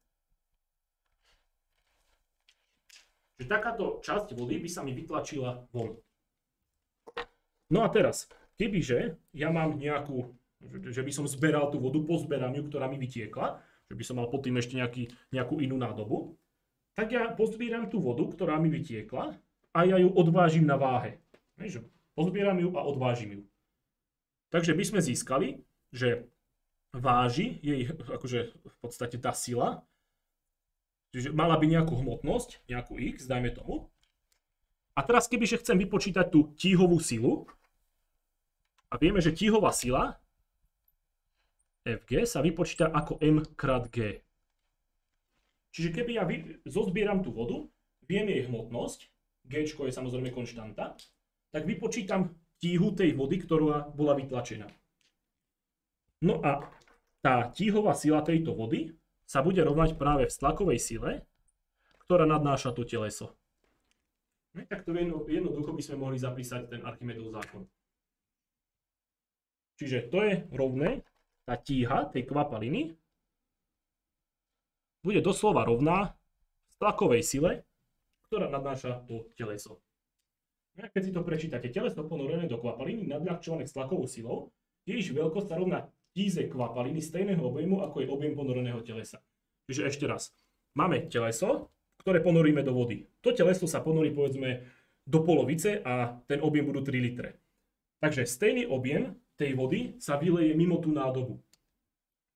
Speaker 1: Čiže takáto časť vody by sa mi vytlačila von. No a teraz, kebyže ja mám nejakú, že by som zberal tú vodu, pozberám ju, ktorá mi vytiekla, že by som mal pod tým ešte nejakú inú nádobu, tak ja pozbieram tú vodu, ktorá mi vytiekla a ja ju odvážim na váhe. Pozbieram ju a odvážim ju. Takže by sme získali, že váži jej akože v podstate tá sila, čiže mala by nejakú hmotnosť, nejakú x, dajme tomu. A teraz kebyže chcem vypočítať tú tíhovú silu, a vieme, že tíhová sila Fg sa vypočíta ako m krát g. Čiže keby ja zozbieram tú vodu, viem jej hmotnosť, g je samozrejme konštanta, tak vypočítam tíhu tej vody, ktorá bola vytlačená. No a tá tíhová sila tejto vody sa bude rovnať práve v tlakovej sile, ktorá nadnáša to teleso. Tak to jednoducho by sme mohli zapísať ten Archimedov zákon. Čiže to je rovné, tá tíha tej kvapaliny bude doslova rovná tlakovej sile, ktorá nadnáša to teleso. A keď si to prečítate, teleso ponorené do kvapaliny nadľahčované s tlakovou silou, jejíž veľkosť sa rovná tíze kvapaliny stejného objemu, ako je objem ponoreného telesa. Čiže ešte raz. Máme teleso, ktoré ponoríme do vody. To teleso sa ponorí povedzme do polovice a ten objem budú 3 litre. Takže stejný objem tej vody sa vyleje mimo tú nádobu.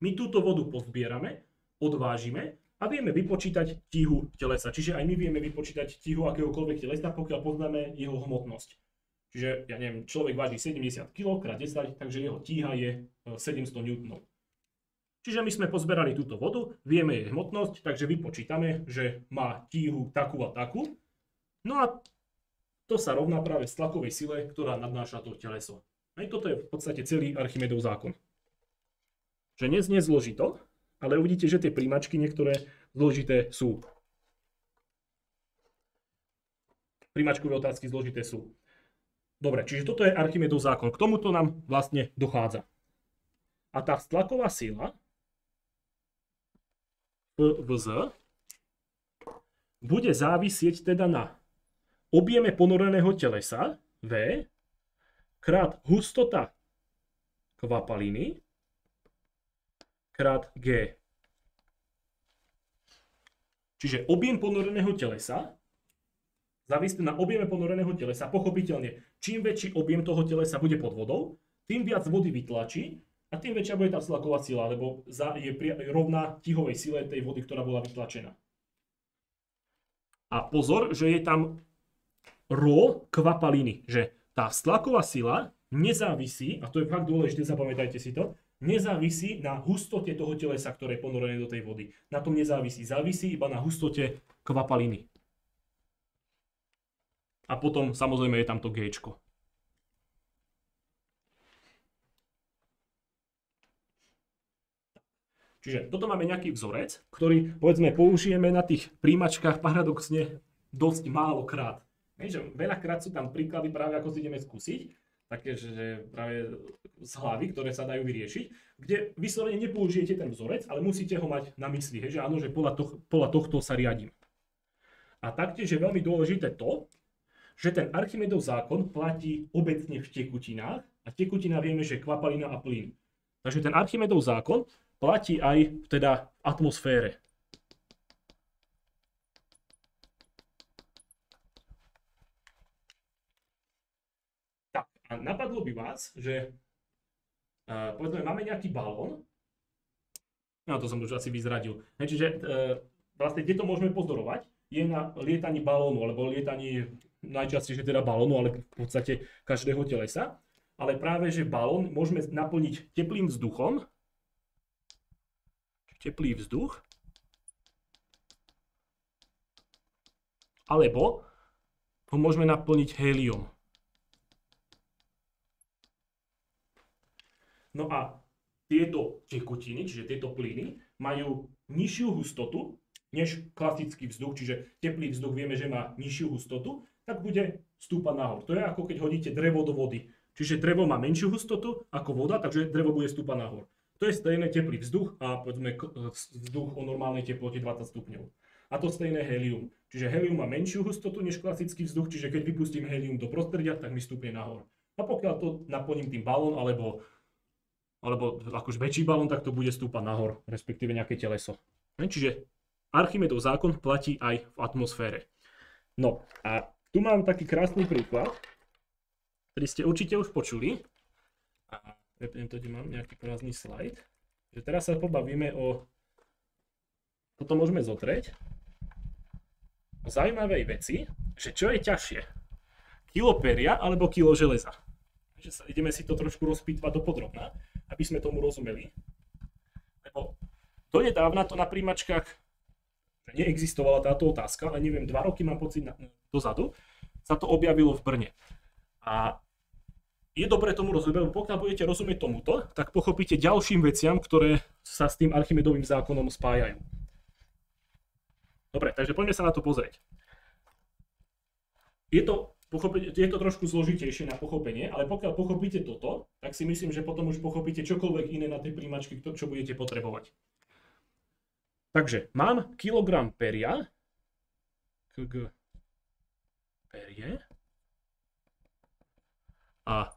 Speaker 1: My túto vodu pozbierame, odvážime a vieme vypočítať tíhu telesa. Čiže aj my vieme vypočítať tíhu akéhokoľvek telesa, pokiaľ poznáme jeho hmotnosť. Čiže, ja neviem, človek váži 70 kg x 10, takže jeho tíha je 700 N. Čiže my sme pozberali túto vodu, vieme jej hmotnosť, takže vypočítame, že má tíhu takú a takú. No a to sa rovná práve tlakovej sile, ktorá nadnáša to teleso. Aj toto je v podstate celý Archimedov zákon. Že neznie zložito, ale uvidíte, že tie príjmačky niektoré zložité sú. Príjmačkové otázky zložité sú. Dobre, čiže toto je Archimedov zákon. K tomuto nám vlastne dochádza. A tá tlaková sila PVZ bude závisieť teda na objeme ponoreného telesa V krát hustota kvapaliny krát G. Čiže objem ponoreného telesa závisí na objeme ponoreného telesa. Pochopiteľne, čím väčší objem toho telesa bude pod vodou, tým viac vody vytlačí a tým väčšia bude tá tlaková sila, lebo je rovná tíhovej sile tej vody, ktorá bola vytlačená. A pozor, že je tam rho kvapaliny, že tá tlaková sila nezávisí, a to je fakt dôležité, zapamätajte si to, nezávisí na hustote toho telesa, ktoré je ponorené do tej vody. Na tom nezávisí. Závisí iba na hustote kvapaliny. A potom samozrejme je tam to G-čko. Čiže toto máme nejaký vzorec, ktorý povedzme použijeme na tých príjmačkách paradoxne dosť málo krát. Veľakrát sú tam príklady práve ako si ideme skúsiť, také, že práve z hlavy, ktoré sa dajú vyriešiť, kde vyslovene nepoužijete ten vzorec, ale musíte ho mať na mysli, že áno, že podľa tohto sa riadím. A taktiež je veľmi dôležité to, že ten Archimedov zákon platí obecne v tekutinách a tekutina vieme, že je kvapalina a plyn. Takže ten Archimedov zákon platí aj teda v atmosfére. A napadlo by vás, že povedzme, máme nejaký balón, no to som už asi vyzradil, čiže vlastne kde to môžeme pozorovať, je na lietaní balónu, alebo lietaní najčastejšie teda balónu, ale v podstate každého telesa, ale práve, že balón môžeme naplniť teplým vzduchom, teplý vzduch, alebo ho môžeme naplniť héliom. No a tieto tekutiny, čiže tieto plyny, majú nižšiu hustotu než klasický vzduch, čiže teplý vzduch vieme, že má nižšiu hustotu, tak bude stúpať nahor. To je ako keď hodíte drevo do vody. Čiže drevo má menšiu hustotu ako voda, takže drevo bude stúpať nahor. To je stejné teplý vzduch a povedzme vzduch o normálnej teplote 20 stupňov. A to stejné hélium. Čiže hélium má menšiu hustotu než klasický vzduch, čiže keď vypustím hélium do prostredia, tak mi stúpne nahor. A pokiaľ to naplním tým balón alebo akož väčší balón, tak to bude stúpať nahor, respektíve nejaké teleso. Čiže Archimedov zákon platí aj v atmosfére. No a tu mám taký krásny príklad, ktorý ste určite už počuli. A prepnem to, kde mám nejaký prázdny slajd. Že teraz sa pobavíme o... Toto môžeme zotrieť. O zaujímavej veci, že čo je ťažšie? Kilo peria alebo kilo železa? Takže ideme si to trošku rozpýtvať dopodrobná, aby sme tomu rozumeli. Lebo donedávna to na príjmačkách neexistovala táto otázka, ale neviem, 2 roky mám pocit dozadu, sa to objavilo v Brne. A je dobré tomu rozumieť, lebo pokiaľ budete rozumieť tomuto, tak pochopíte ďalším veciam, ktoré sa s tým Archimedovým zákonom spájajú. Dobre, takže poďme sa na to pozrieť. Je to trošku zložitejšie na pochopenie, ale pokiaľ pochopíte toto, tak si myslím, že potom už pochopíte čokoľvek iné na tej príjmačke, čo budete potrebovať. Takže mám kilogram peria, kg perie, a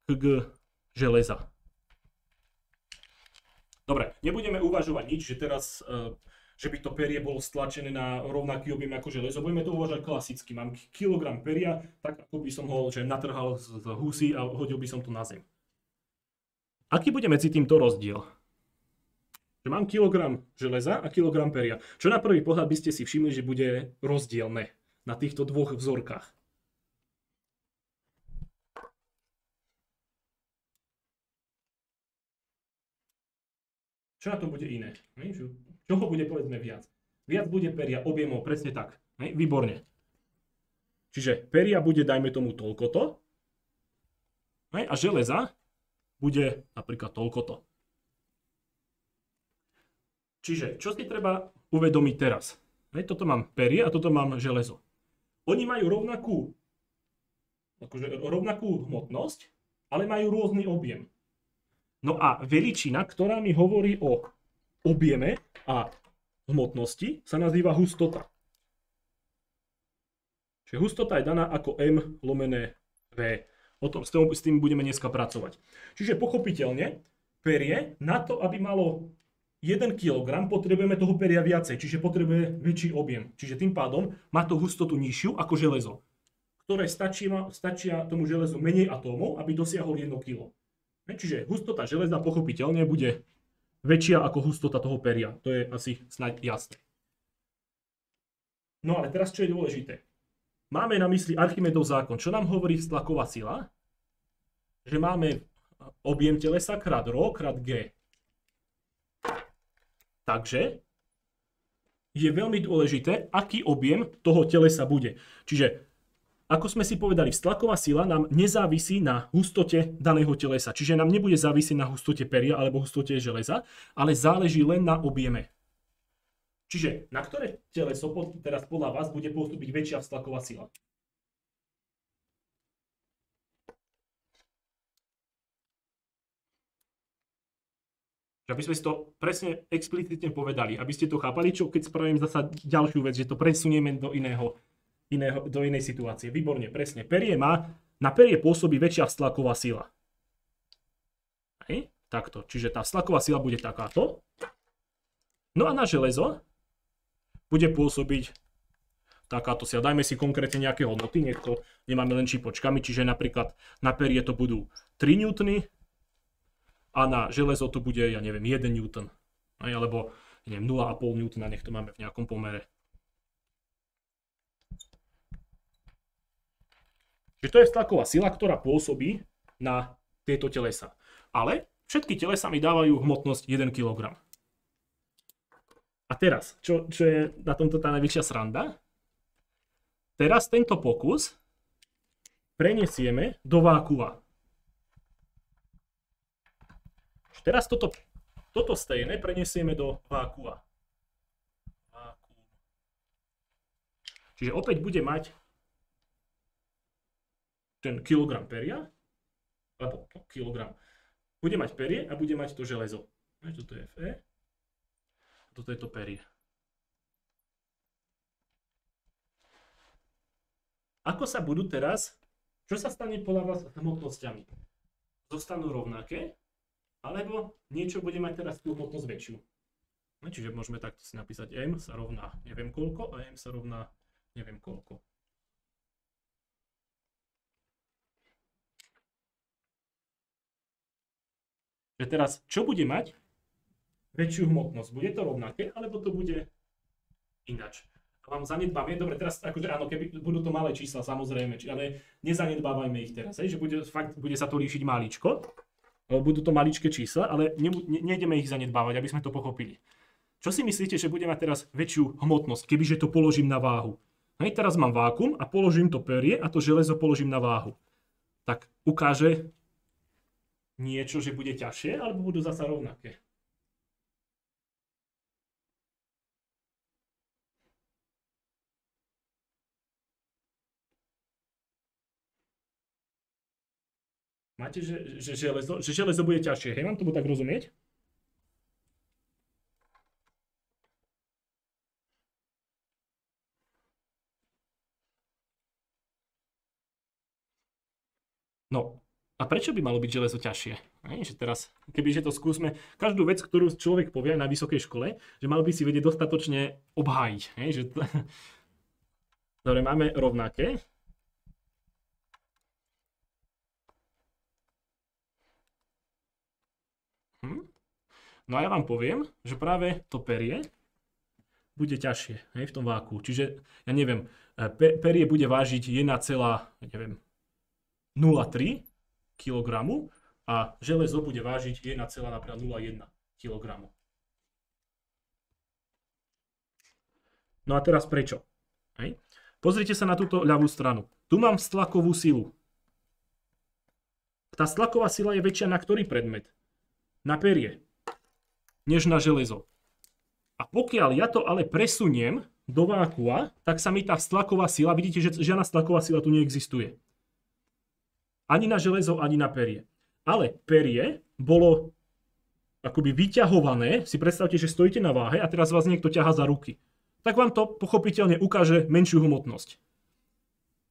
Speaker 1: kg železa. Dobre, nebudeme uvažovať nič, že teraz, že by to perie bolo stlačené na rovnaký objem ako železo. Budeme to uvažovať klasicky. Mám kilogram peria, tak ako by som ho natrhal z husy a hodil by som to na zem. Aký bude medzi týmto rozdiel? Že mám kilogram železa a kilogram peria. Čo na prvý pohľad by ste si všimli, že bude rozdielne na týchto dvoch vzorkách? Čo na to bude iné? Čoho bude povedzme viac? Viac bude peria objemov, presne tak. Výborne. Čiže peria bude, dajme tomu, toľkoto. A železa bude napríklad toľkoto. Čiže, čo si treba uvedomiť teraz? Toto mám perie a toto mám železo. Oni majú rovnakú hmotnosť, ale majú rôzny objem. No a veličina, ktorá mi hovorí o objeme a hmotnosti, sa nazýva hustota. Čiže hustota je daná ako M lomené V. S tým budeme dneska pracovať. Čiže pochopiteľne, perie, na to, aby malo 1 kg, potrebujeme toho peria viacej, čiže potrebuje väčší objem. Čiže tým pádom má to hustotu nižšiu ako železo, ktoré stačia tomu železu menej atómov, aby dosiahol 1 kg. Čiže hustota železa pochopiteľne bude väčšia ako hustota toho peria. To je asi snáď jasné. No ale teraz čo je dôležité? Máme na mysli Archimedov zákon. Čo nám hovorí tlaková sila? Že máme objem telesa krát ρ krát G. Takže je veľmi dôležité, aký objem toho telesa bude. Čiže ako sme si povedali, tlaková sila nám nezávisí na hustote daného telesa. Čiže nám nebude závisieť na hustote peria alebo hustote železa, ale záleží len na objeme. Čiže na ktoré teleso teraz podľa vás bude pôsobiť väčšia tlaková sila? Aby sme si to presne explicitne povedali, aby ste to chápali, čo keď spravím zasa ďalšiu vec, že to presunieme do inej situácie. Výborne, presne. Na perie pôsobí väčšia tlaková sila. Takto. Čiže tá tlaková sila bude takáto. No a na železo bude pôsobiť takáto sila. Dajme si konkrétne nejaké hodnoty, nech to nemáme len čipočkami, čiže napríklad na perie to budú 3 N a na železo to bude, ja neviem, 1 N. Alebo neviem, 0,5 N, nech to máme v nejakom pomere. Čiže to je tlaková sila, ktorá pôsobí na tieto telesa. Ale všetky telesa mi dávajú hmotnosť 1 kg. A teraz, čo je na tomto tá najväčšia sranda? Teraz tento pokus prenesieme do vákua. Teraz toto stejné prenesieme do vákua. Čiže opäť bude mať ten kilogram peria, alebo kilogram. Bude mať perie a bude mať to železo. Toto je Fe a toto je to perie. Ako sa budú teraz, čo sa stane podľa vás s hmotnosťami? Zostanú rovnaké? Alebo niečo bude mať teraz tú hmotnosť väčšiu. Čiže môžeme takto si napísať M sa rovná neviem koľko a M sa rovná neviem koľko. Že teraz, čo bude mať väčšiu hmotnosť? Bude to rovnaké, alebo to bude ináč? A vám zanedbáme, dobre, teraz akože áno, keby budú to malé čísla, samozrejme, ale nezanedbávajme ich teraz, že bude sa to líšiť maličko. Budú to maličké čísla, ale nejdeme ich zanedbávať, aby sme to pochopili. Čo si myslíte, že bude mať teraz väčšiu hmotnosť, kebyže to položím na váhu? Teraz mám vákuum a položím to perie a to železo položím na váhu. Tak ukáže niečo, že bude ťažšie, alebo budú zasa rovnaké? Máte, že železo bude ťažšie. Hej, mám tomu tak rozumieť? No, A prečo by malo byť železo ťažšie? Že teraz, kebyže to skúsme, každú vec, ktorú človek povie na vysokej škole, že mal by si vedieť dostatočne obhájiť. Že dobre, máme rovnaké. No a ja vám poviem, že práve to perie bude ťažšie v tom váku. Čiže, ja neviem, perie bude vážiť 1,03 kg a železo bude vážiť 1,01 kg. No a teraz prečo? Pozrite sa na túto ľavú stranu. Tu mám stlakovú silu. Tá stlaková sila je väčšia na ktorý predmet? Na perie, než na železo. A pokiaľ ja to ale presuniem do vákua, tak sa mi tá stlaková sila, vidíte, že žiadna stlaková sila tu neexistuje. Ani na železo, ani na perie. Ale perie bolo akoby vyťahované, si predstavte, že stojíte na váhe a teraz vás niekto ťahá za ruky. Tak vám to pochopiteľne ukáže menšiu hmotnosť.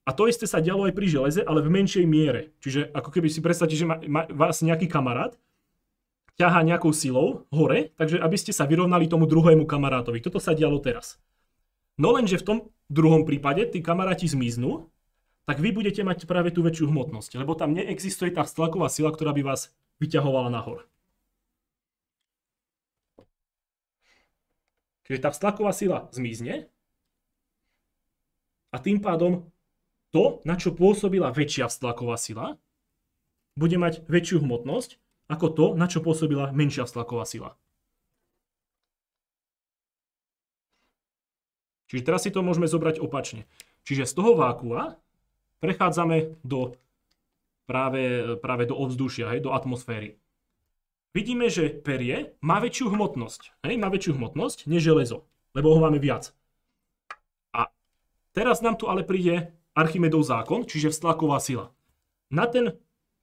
Speaker 1: A to isté sa dialo aj pri železe, ale v menšej miere. Čiže ako keby si predstavte, že vás nejaký kamarát ťahá nejakou silou hore, takže aby ste sa vyrovnali tomu druhému kamarátovi. Toto sa dialo teraz. No lenže v tom druhom prípade tí kamaráti zmiznú, tak vy budete mať práve tú väčšiu hmotnosť, lebo tam neexistuje tá stlaková sila, ktorá by vás vyťahovala nahor. Čiže tá stlaková sila zmizne a tým pádom to, na čo pôsobila väčšia stlaková sila, bude mať väčšiu hmotnosť ako to, na čo pôsobila menšia stlaková sila. Čiže teraz si to môžeme zobrať opačne. Čiže z toho vákua prechádzame práve do ovzdušia, do atmosféry. Vidíme, že perie má väčšiu hmotnosť. Má väčšiu hmotnosť než železo, lebo ho máme viac. A teraz nám tu ale príde Archimedov zákon, čiže vztlaková sila.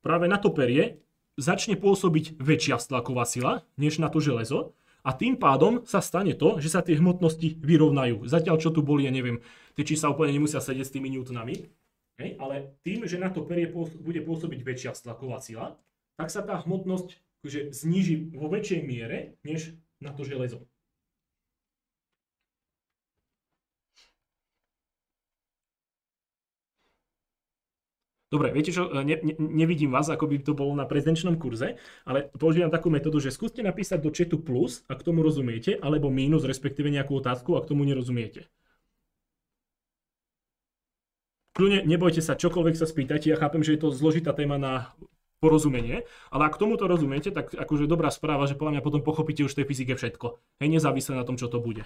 Speaker 1: Práve na to perie začne pôsobiť väčšia stlaková sila, než na to železo, a tým pádom sa stane to, že sa tie hmotnosti vyrovnajú. Zatiaľ, čo tu boli, ja neviem, tie čísla úplne nemusia sedieť s tými newtonami, ale tým, že na to perie bude pôsobiť väčšia stlaková sila, tak sa tá hmotnosť zníži vo väčšej miere, než na to železo. Dobre, viete čo, nevidím vás, ako by to bolo na prezenčnom kurze, ale používam takú metódu, že skúste napísať do chatu plus, ak tomu rozumiete, alebo mínus, respektíve nejakú otázku, ak tomu nerozumiete. Kľudne nebojte sa, čokoľvek sa spýtajte, ja chápem, že je to zložitá téma na porozumenie, ale ak tomuto rozumiete, tak akože dobrá správa, že podľa mňa potom pochopíte už v tej fyzike všetko. Nezávisle na tom, čo to bude.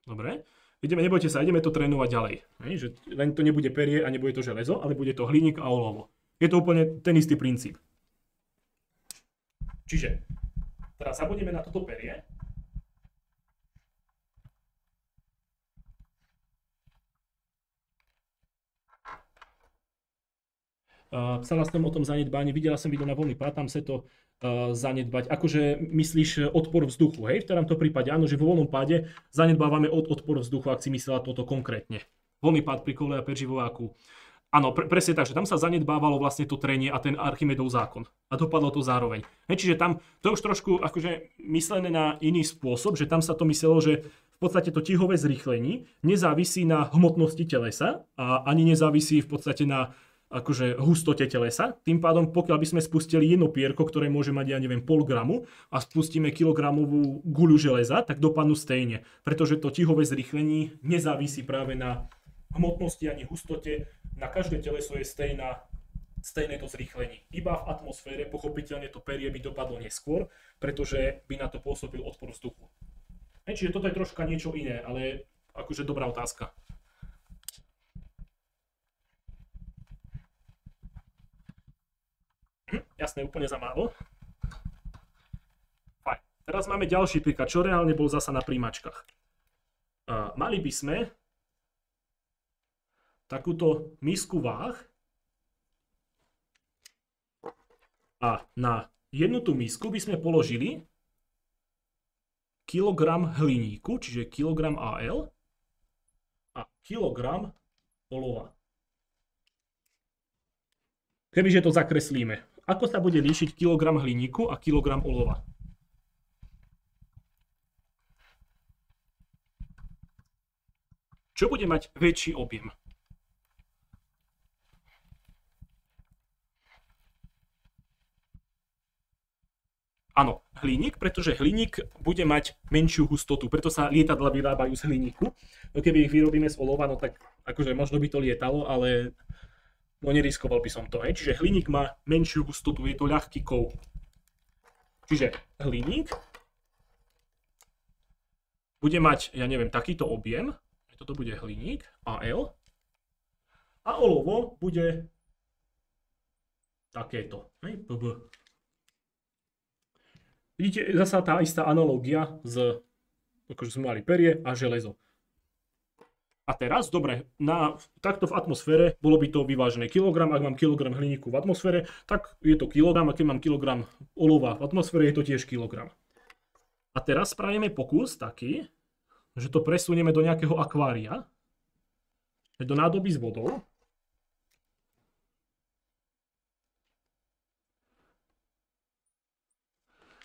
Speaker 1: Dobre. Nebojte sa, ideme to trénovať ďalej. Že len to nebude perie a nebude to železo, ale bude to hliník a olovo. Je to úplne ten istý princíp. Čiže teraz zabudneme na toto perie. Psala som o tom zanedbáni, videla som video na voľný pád, tam sa to zanedbať. Akože myslíš odpor vzduchu, hej? V tomto prípade áno, že vo voľnom páde zanedbávame odpor vzduchu, ak si myslela toto konkrétne. Voľný pád pri kole a perži vo váku. Áno, presne tak, že tam sa zanedbávalo vlastne to trenie a ten Archimedov zákon. A dopadlo to zároveň. Čiže tam to už trošku akože myslené na iný spôsob, že tam sa to myslelo, že v podstate to tíhové zrýchlenie nezávisí na hmotnosti telesa a ani nezávisí v podstate na akože hustote telesa. Tým pádom, pokiaľ by sme spustili jedno pierko, ktoré môže mať, ja neviem, pol gramu a spustíme kilogramovú guľu železa, tak dopadnú stejne. Pretože to tíhové zrýchlenie nezávisí práve na hmotnosti ani hustote. Na každé teleso je stejné to zrýchlenie. Iba v atmosfére pochopiteľne to perie by dopadlo neskôr, pretože by na to pôsobil odpor vzduchu. Čiže toto je troška niečo iné, ale akože dobrá otázka. Jasné, úplne za málo. Fajn. Teraz máme ďalší príklad, čo reálne bol zasa na príjmačkách. Mali by sme takúto misku váh a na jednu tú misku by sme položili kilogram hliníku, čiže kilogram Al a kilogram olova. Kebyže to zakreslíme, ako sa bude líšiť kilogram hliníku a kilogram olova? Čo bude mať väčší objem? Áno, hliník, pretože hliník bude mať menšiu hustotu, preto sa lietadla vyrábajú z hliníku. No keby ich vyrobíme z olova, no tak akože možno by to lietalo, ale no neriskoval by som to. Čiže hliník má menšiu hustotu, je to ľahký kov. Čiže hliník bude mať, ja neviem, takýto objem, toto bude hliník, Al, a olovo bude takéto, Pb. Vidíte, zasa tá istá analogia akože sme mali perie a železo. A teraz, dobre, takto v atmosfére bolo by to vyvážené kilogram. Ak mám kilogram hliníku v atmosfére, tak je to kilogram. A keď mám kilogram olova v atmosfére, je to tiež kilogram. A teraz spravíme pokus taký, že to presunieme do nejakého akvária, do nádoby s vodou.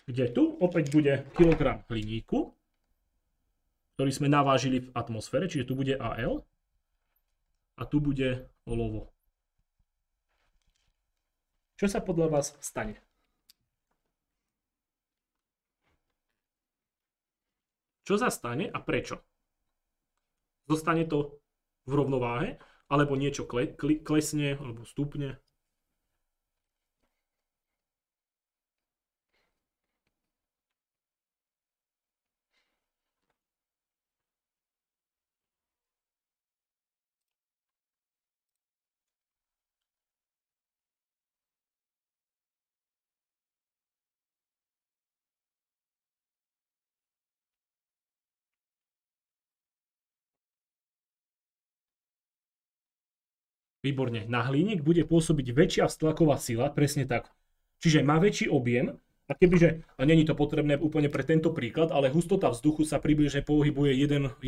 Speaker 1: Kde tu opäť bude kilogram hliníku, ktorý sme navážili v atmosfére, čiže tu bude Al a tu bude olovo. Čo sa podľa vás stane? Čo sa stane a prečo? Zostane to v rovnováhe, alebo niečo klesne alebo stúpne? Výborne. Na hliník bude pôsobiť väčšia vztlaková sila, presne tak. Čiže má väčší objem, a kebyže, a není to potrebné úplne pre tento príklad, ale hustota vzduchu sa približne pohybuje 1,5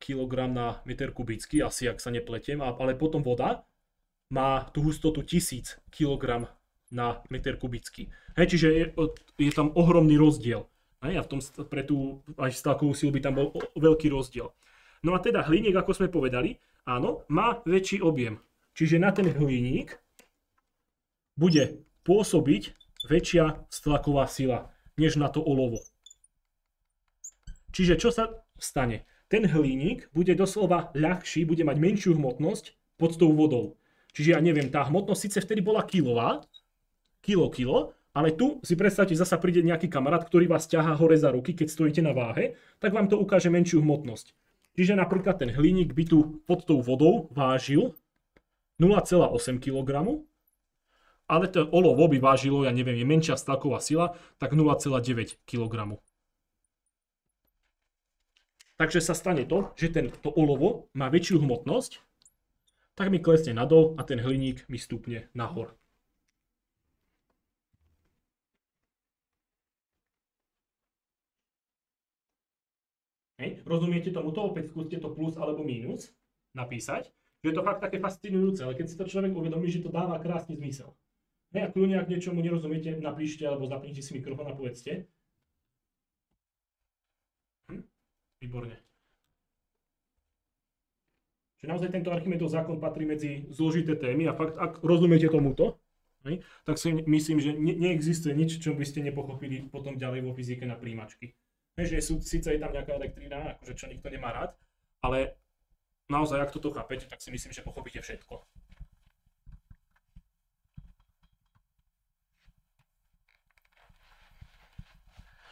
Speaker 1: kg na meter kubický, asi ak sa nepletiem, ale potom voda má tú hustotu 1000 kg na meter kubický. Čiže je tam ohromný rozdiel. A v tom pre tú aj vztlakovú silu by tam bol veľký rozdiel. No a teda hliník, ako sme povedali, áno, má väčší objem. Čiže na ten hliník bude pôsobiť väčšia vztlaková sila, než na to olovo. Čiže čo sa stane? Ten hliník bude doslova ľahší, bude mať menšiu hmotnosť pod tou vodou. Čiže ja neviem, tá hmotnosť síce vtedy bola kilo, ale tu si predstavte, zasa príde nejaký kamarát, ktorý vás ťahá hore za ruky, keď stojíte na váhe, tak vám to ukáže menšiu hmotnosť. Čiže napríklad ten hliník by tu pod tou vodou vážil 0,8 kg, ale to olovo by vážilo, ja neviem, je menšia vztlaková sila, tak 0,9 kg. Takže sa stane to, že to olovo má väčšiu hmotnosť, tak mi klesne nadol a ten hliník mi stúpne nahor. Rozumiete tomuto? Opäť skúste to plus alebo mínus napísať. Že je to fakt také fascinujúce, ale keď si to človek uvedomí, že to dáva krásny zmysel. A kľudne, ak niečomu nerozumiete, napíšte alebo zapnite si mikrofón a povedzte. Výborne. Že naozaj tento Archimedov zákon patrí medzi zložité témy a fakt, ak rozumiete tomuto, tak si myslím, že neexistuje nič, čo by ste nepochopili potom ďalej vo fyzike na príjmačky. Že síce je tam nejaká elektrina, akože čo nikto nemá rád, ale naozaj, ak toto chápete, tak si myslím, že pochopíte všetko.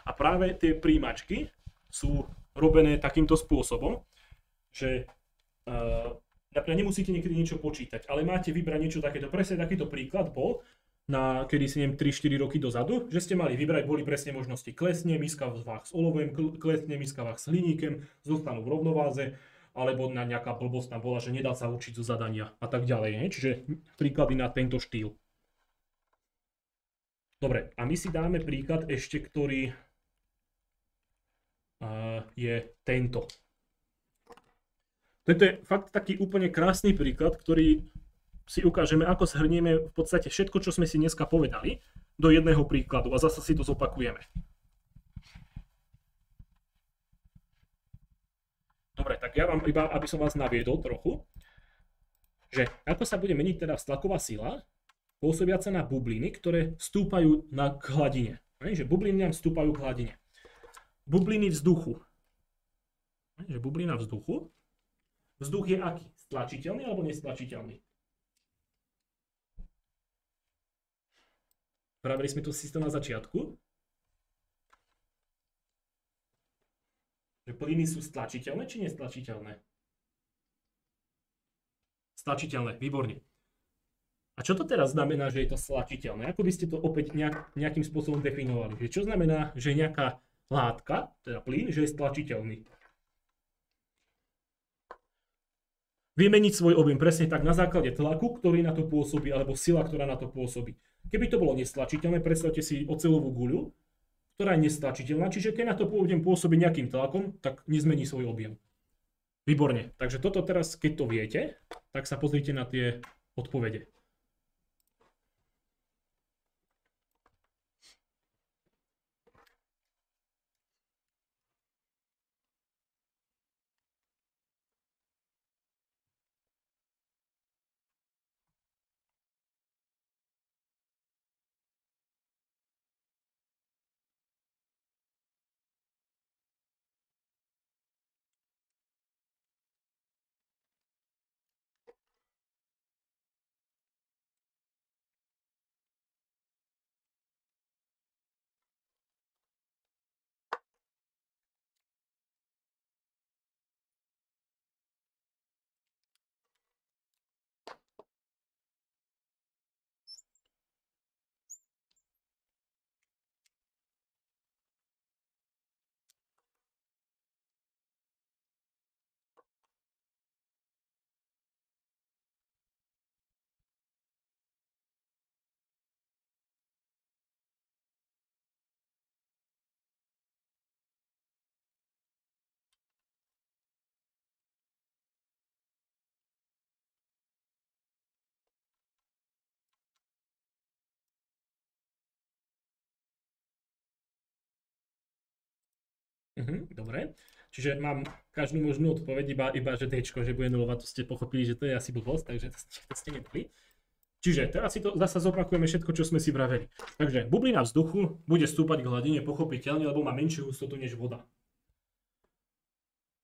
Speaker 1: A práve tie príjmačky sú robené takýmto spôsobom, že napríklad nemusíte niekedy niečo počítať, ale máte vybrať niečo takéto. Presne takýto príklad bol, kedy si neviem 3-4 roky dozadu, že ste mali vybrať, boli presne možnosti klesne, miska v váh s olovem, klesne, miska váh s hliníkem, zostanú v rovnováze, alebo na nejaká blbosť tam bola, že nedá sa učiť zo zadania a tak ďalej. Čiže príklady na tento štýl. Dobre, a my si dáme príklad ešte, ktorý je tento. Toto je fakt taký úplne krásny príklad, ktorý si ukážeme, ako zhrnieme v podstate všetko, čo sme si dneska povedali, do jedného príkladu a zase si to zopakujeme. Dobre, tak ja vám iba, aby som vás naviedol trochu, že ako sa bude meniť teda vztlaková sila, pôsobiaca na bubliny, ktoré stúpajú k hladine. Že bubliny nám stúpajú k hladine. Bubliny vzduchu. Že bublina vzduchu. Vzduch je aký? Stlačiteľný alebo nestlačiteľný? Vravili sme to si to na začiatku. Že plyny sú stlačiteľné či nestlačiteľné? Stlačiteľné, výborne. A čo to teraz znamená, že je to stlačiteľné? Ako by ste to opäť nejakým spôsobom definovali? Že čo znamená, že nejaká látka, teda plyn, že je stlačiteľný? Vymeniť svoj objem presne tak na základe tlaku, ktorý na to pôsobí, alebo sila, ktorá na to pôsobí. Keby to bolo nestlačiteľné, predstavte si oceľovú guľu, ktorá je nestlačiteľná, čiže keď na to objem pôsobí nejakým tlakom, tak nezmení svoj objem. Výborne. Takže toto teraz, keď to viete, tak sa pozrite na tie odpovede. Dobre, čiže mám každú možnú odpoveď, iba že Dčko, že bude nulová, to ste pochopili, že to je asi blbosť, takže to ste nedali. Čiže teraz si to zase zopakujeme všetko, čo sme si vraveli. Takže bublina vzduchu bude stúpať k hladine pochopiteľne, lebo má menšiu hustotu než voda.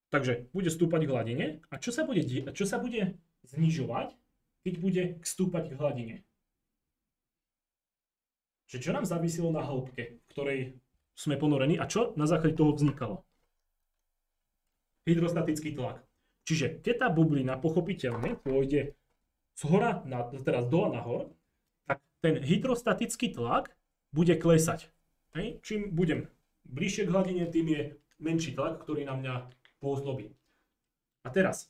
Speaker 1: Takže bude stúpať k hladine. A čo sa bude znižovať, keď bude stúpať k hladine? Čiže čo nám záviselo na hĺbke, v ktorej sme ponorení a čo na základe toho vznikalo? Hydrostatický tlak. Čiže keď tá bublina pochopiteľne pôjde teraz doľa nahor, tak ten hydrostatický tlak bude klesať. Čím budem bližšie k hladine, tým je menší tlak, ktorý na mňa pôsobí. A teraz,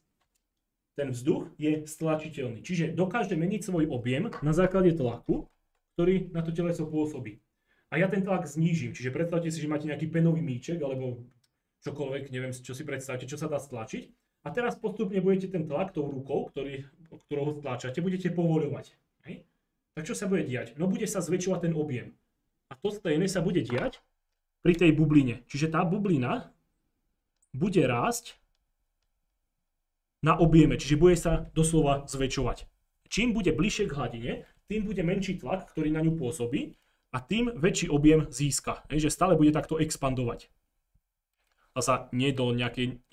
Speaker 1: ten vzduch je stlačiteľný. Čiže dokáže meniť svoj objem na základe tlaku, ktorý na to teleso pôsobí. A ja ten tlak znížim. Čiže predstavte si, že máte nejaký penový míček alebo čokoľvek, neviem, čo si predstavte, čo sa dá stlačiť. A teraz postupne budete ten tlak tou rukou, ktorou ho stlačate, budete povoľovať. Tak čo sa bude diať? No bude sa zväčšovať ten objem. A to stejné sa bude diať pri tej bubline. Čiže tá bublina bude rásť na objeme, čiže bude sa doslova zväčšovať. Čím bude bližšie k hladine, tým bude menší tlak, ktorý na ňu pôsobí a tým väčší objem získa. Že stále bude takto expandovať. Zasa nie do nejakej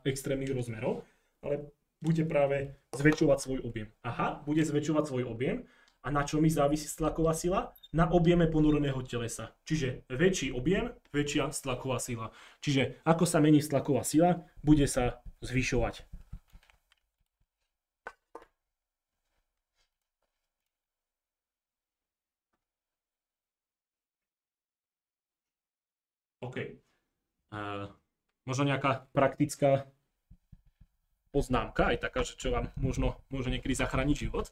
Speaker 1: extrémnych rozmerov, ale bude práve zväčšovať svoj objem. Aha, bude zväčšovať svoj objem. A na čo mi závisí stlaková sila? Na objeme ponoreného telesa. Čiže väčší objem, väčšia stlaková sila. Čiže ako sa mení stlaková sila, bude sa zvyšovať. OK. Možno nejaká praktická poznámka, aj taká, čo vám môže niekedy zachrániť život.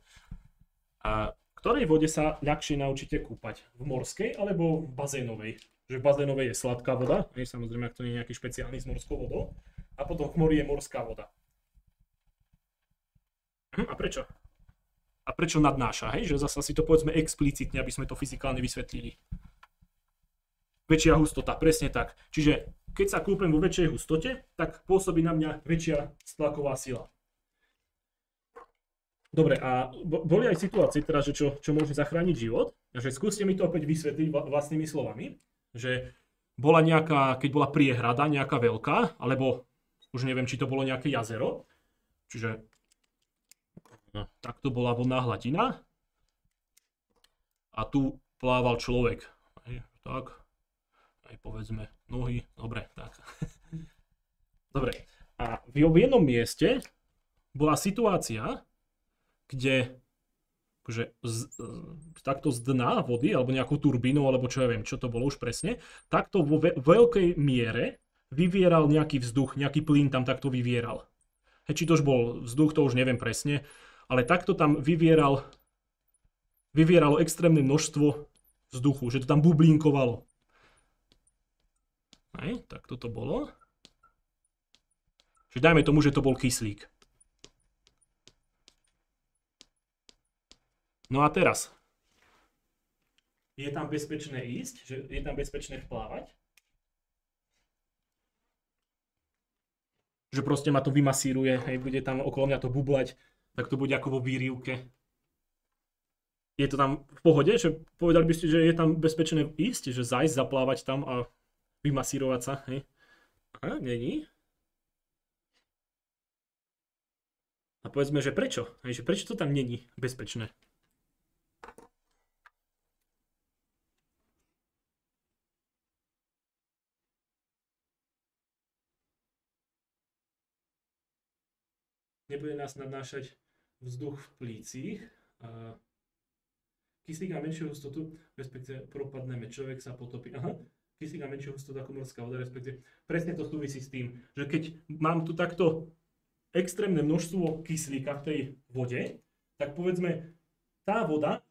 Speaker 1: ktorej vode sa ľahšie naučíte kúpať? V morskej alebo v bazénovej? Že v bazénovej je sladká voda, samozrejme, ak to nie je nejaký špeciálny s morskou vodou. A potom v mori je morská voda. A prečo? A prečo nadnáša, hej? Že zasa si to povedzme explicitne, aby sme to fyzikálne vysvetlili. Väčšia hustota, presne tak. Čiže keď sa kúpem vo väčšej hustote, tak pôsobí na mňa väčšia stlaková sila. Dobre, a boli aj situácie teraz, že čo môže zachrániť život. Takže skúste mi to opäť vysvetliť vlastnými slovami. Že bola nejaká, keď bola priehrada, nejaká veľká, alebo už neviem, či to bolo nejaké jazero. Čiže takto bola vodná hladina. A tu plával človek. Tak. Aj povedzme nohy. Dobre, tak. Dobre. A v jednom mieste bola situácia, kde akože takto z dna vody, alebo nejakú turbínu, alebo čo ja viem, čo to bolo už presne, takto vo veľkej miere vyvieral nejaký vzduch, nejaký plyn tam takto vyvieral. Či to už bol vzduch, to už neviem presne, ale takto tam vyvieralo extrémne množstvo vzduchu, že to tam bublinkovalo. Tak toto bolo. Čiže dajme tomu, že to bol kyslík. No a teraz, je tam bezpečné ísť, že je tam bezpečné vplávať? Že proste ma to vymasíruje, hej, bude tam okolo mňa to bublať, tak to bude ako vo výrivke. Je to tam v pohode, že povedali by ste, že je tam bezpečné ísť, že zajsť, zaplávať tam a vymasírovať sa, hej? Aha, není. A povedzme, že prečo? Hej, že prečo to tam není bezpečné? Nebude nás nadnášať vzduch v plícich. Kyslík má menšiu hustotu, respektíve propadneme, človek sa potopí. Aha, kyslík má menšiu hustotu ako morská voda, respektíve presne to súvisí s tým, že keď mám tu takto extrémne množstvo kyslíka v tej vode, tak povedzme, tá voda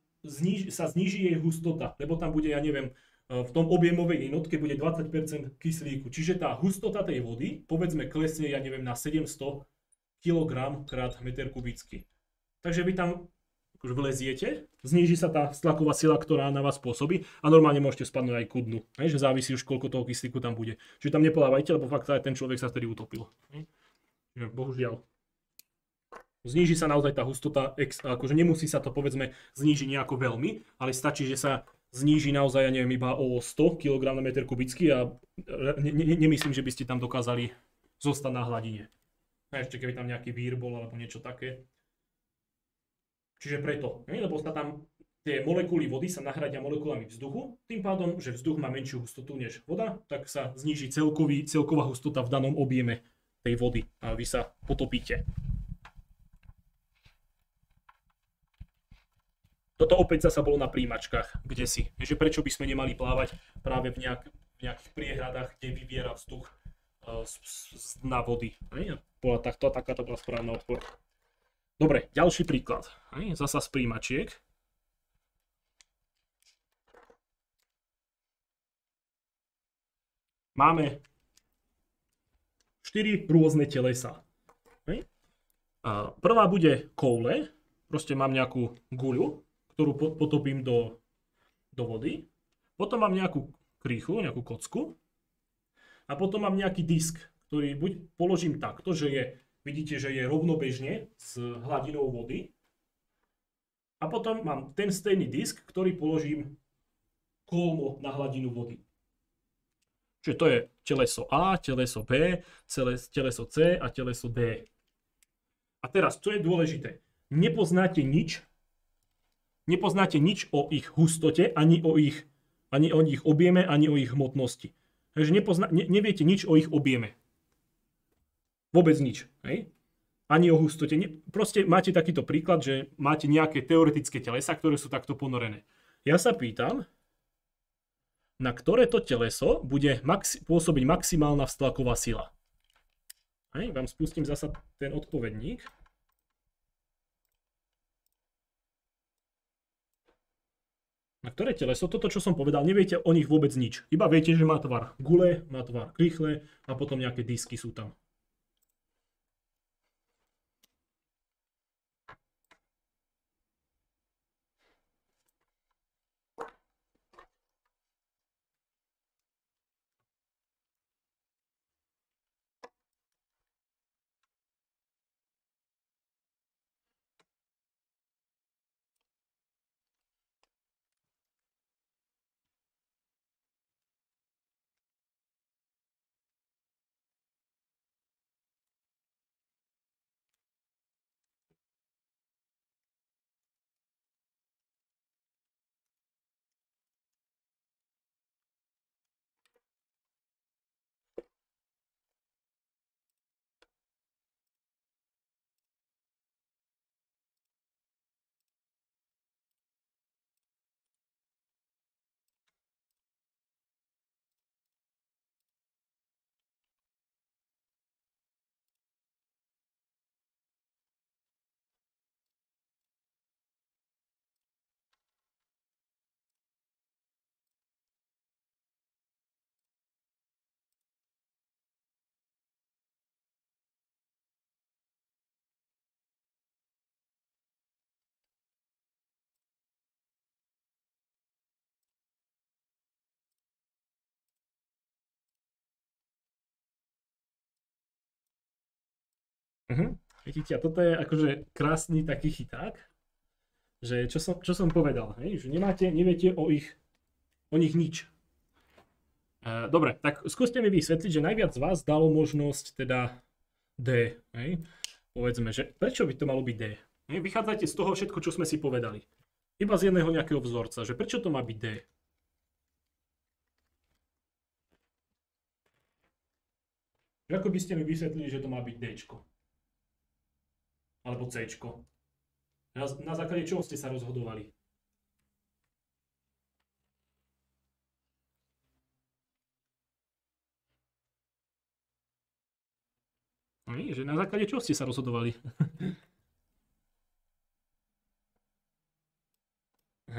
Speaker 1: sa zníži jej hustota, lebo tam bude, ja neviem, v tom objemovej jednotke bude 20% kyslíku. Čiže tá hustota tej vody, povedzme, klesne, ja neviem, na 700 kg krát meter kubický. Takže vy tam akože vleziete, zníži sa tá stlaková sila, ktorá na vás pôsobí a normálne môžete spadnúť aj ku dnu. Že závisí už, koľko toho kyslíku tam bude. Čiže tam neplávajte, lebo fakt aj ten človek sa vtedy utopil. Bohužiaľ. Zníži sa naozaj tá hustota, akože nemusí sa to povedzme znížiť nejako veľmi, ale stačí, že sa zníži naozaj, ja neviem, iba o 100 kg na meter kubický a nemyslím, že by ste tam dokázali zostať na hladine. A ešte keby tam nejaký vír bol alebo niečo také. Čiže preto, lebo sa tam tie molekuly vody sa nahradia molekulami vzduchu, tým pádom, že vzduch má menšiu hustotu než voda, tak sa zníži celková hustota v danom objeme tej vody a vy sa potopíte. Toto opäť zasa bolo na príjimačkách, kdesi. Že prečo by sme nemali plávať práve v nejakých priehradách, kde vyviera vzduch z dna vody. Bola takáto bola správna odpoveď. Dobre, ďalší príklad. Zasa z príjimačiek. Máme 4 rôzne telesa. Prvá bude koule. Proste mám nejakú guľu, ktorú potopím do vody. Potom mám nejakú kríchu, nejakú kocku. A potom mám nejaký disk, ktorý buď položím takto, že vidíte, že je rovnobežne s hladinou vody. A potom mám ten stejný disk, ktorý položím kolmo na hladinu vody. Čiže to je teleso A, teleso B, teleso C a teleso D. A teraz, čo je dôležité? Nepoznáte nič o ich hustote, ani o ich objeme, ani o ich hmotnosti. Takže neviete nič o ich objeme. Vôbec nič. Hej? Ani o hustote. Proste máte takýto príklad, že máte nejaké teoretické telesa, ktoré sú takto ponorené. Ja sa pýtam, na ktoré to teleso bude pôsobiť maximálna vstlaková sila. Hej? Vám spustím zasa ten odpovedník. Na ktoré teleso? Toto, čo som povedal, neviete o nich vôbec nič. Iba viete, že má tvar gule, má tvar rýchle a potom nejaké disky sú tam. Vidíte, a toto je akože krásny taký chyták, že čo som povedal, hej? Že neviete o nich nič. Dobre, tak skúste mi vysvetliť, že najviac z vás dalo možnosť teda D, hej? Povedzme, že prečo by to malo byť D? Hej? Vychádzajte z toho všetko, čo sme si povedali. Iba z jedného nejakého vzorca, že prečo to má byť D? Ako by ste mi vysvetlili, že to má byť Dčko? Alebo Cčko? Na základe čoho ste sa rozhodovali? Že na základe čoho ste sa rozhodovali?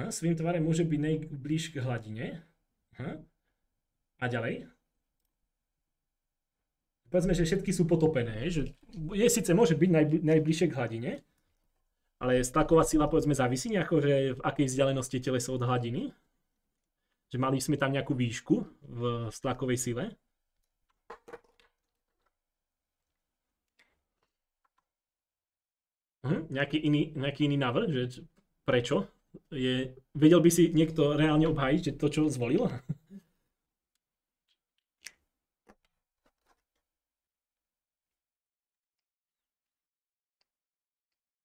Speaker 1: Svým tvarem môže byť najbližšie k hladine. A ďalej? Povedzme, že všetky sú potopené, že môže byť najbližšie k hladine, ale stlaková sila povedzme závisí nejako, že v akej vzdialenosti je teleso od hladiny. Že mali sme tam nejakú výšku v stlakovej sile. Nejaký iný návrh, že prečo? Vedel by si niekto reálne obhájiť, že to, čo zvolil?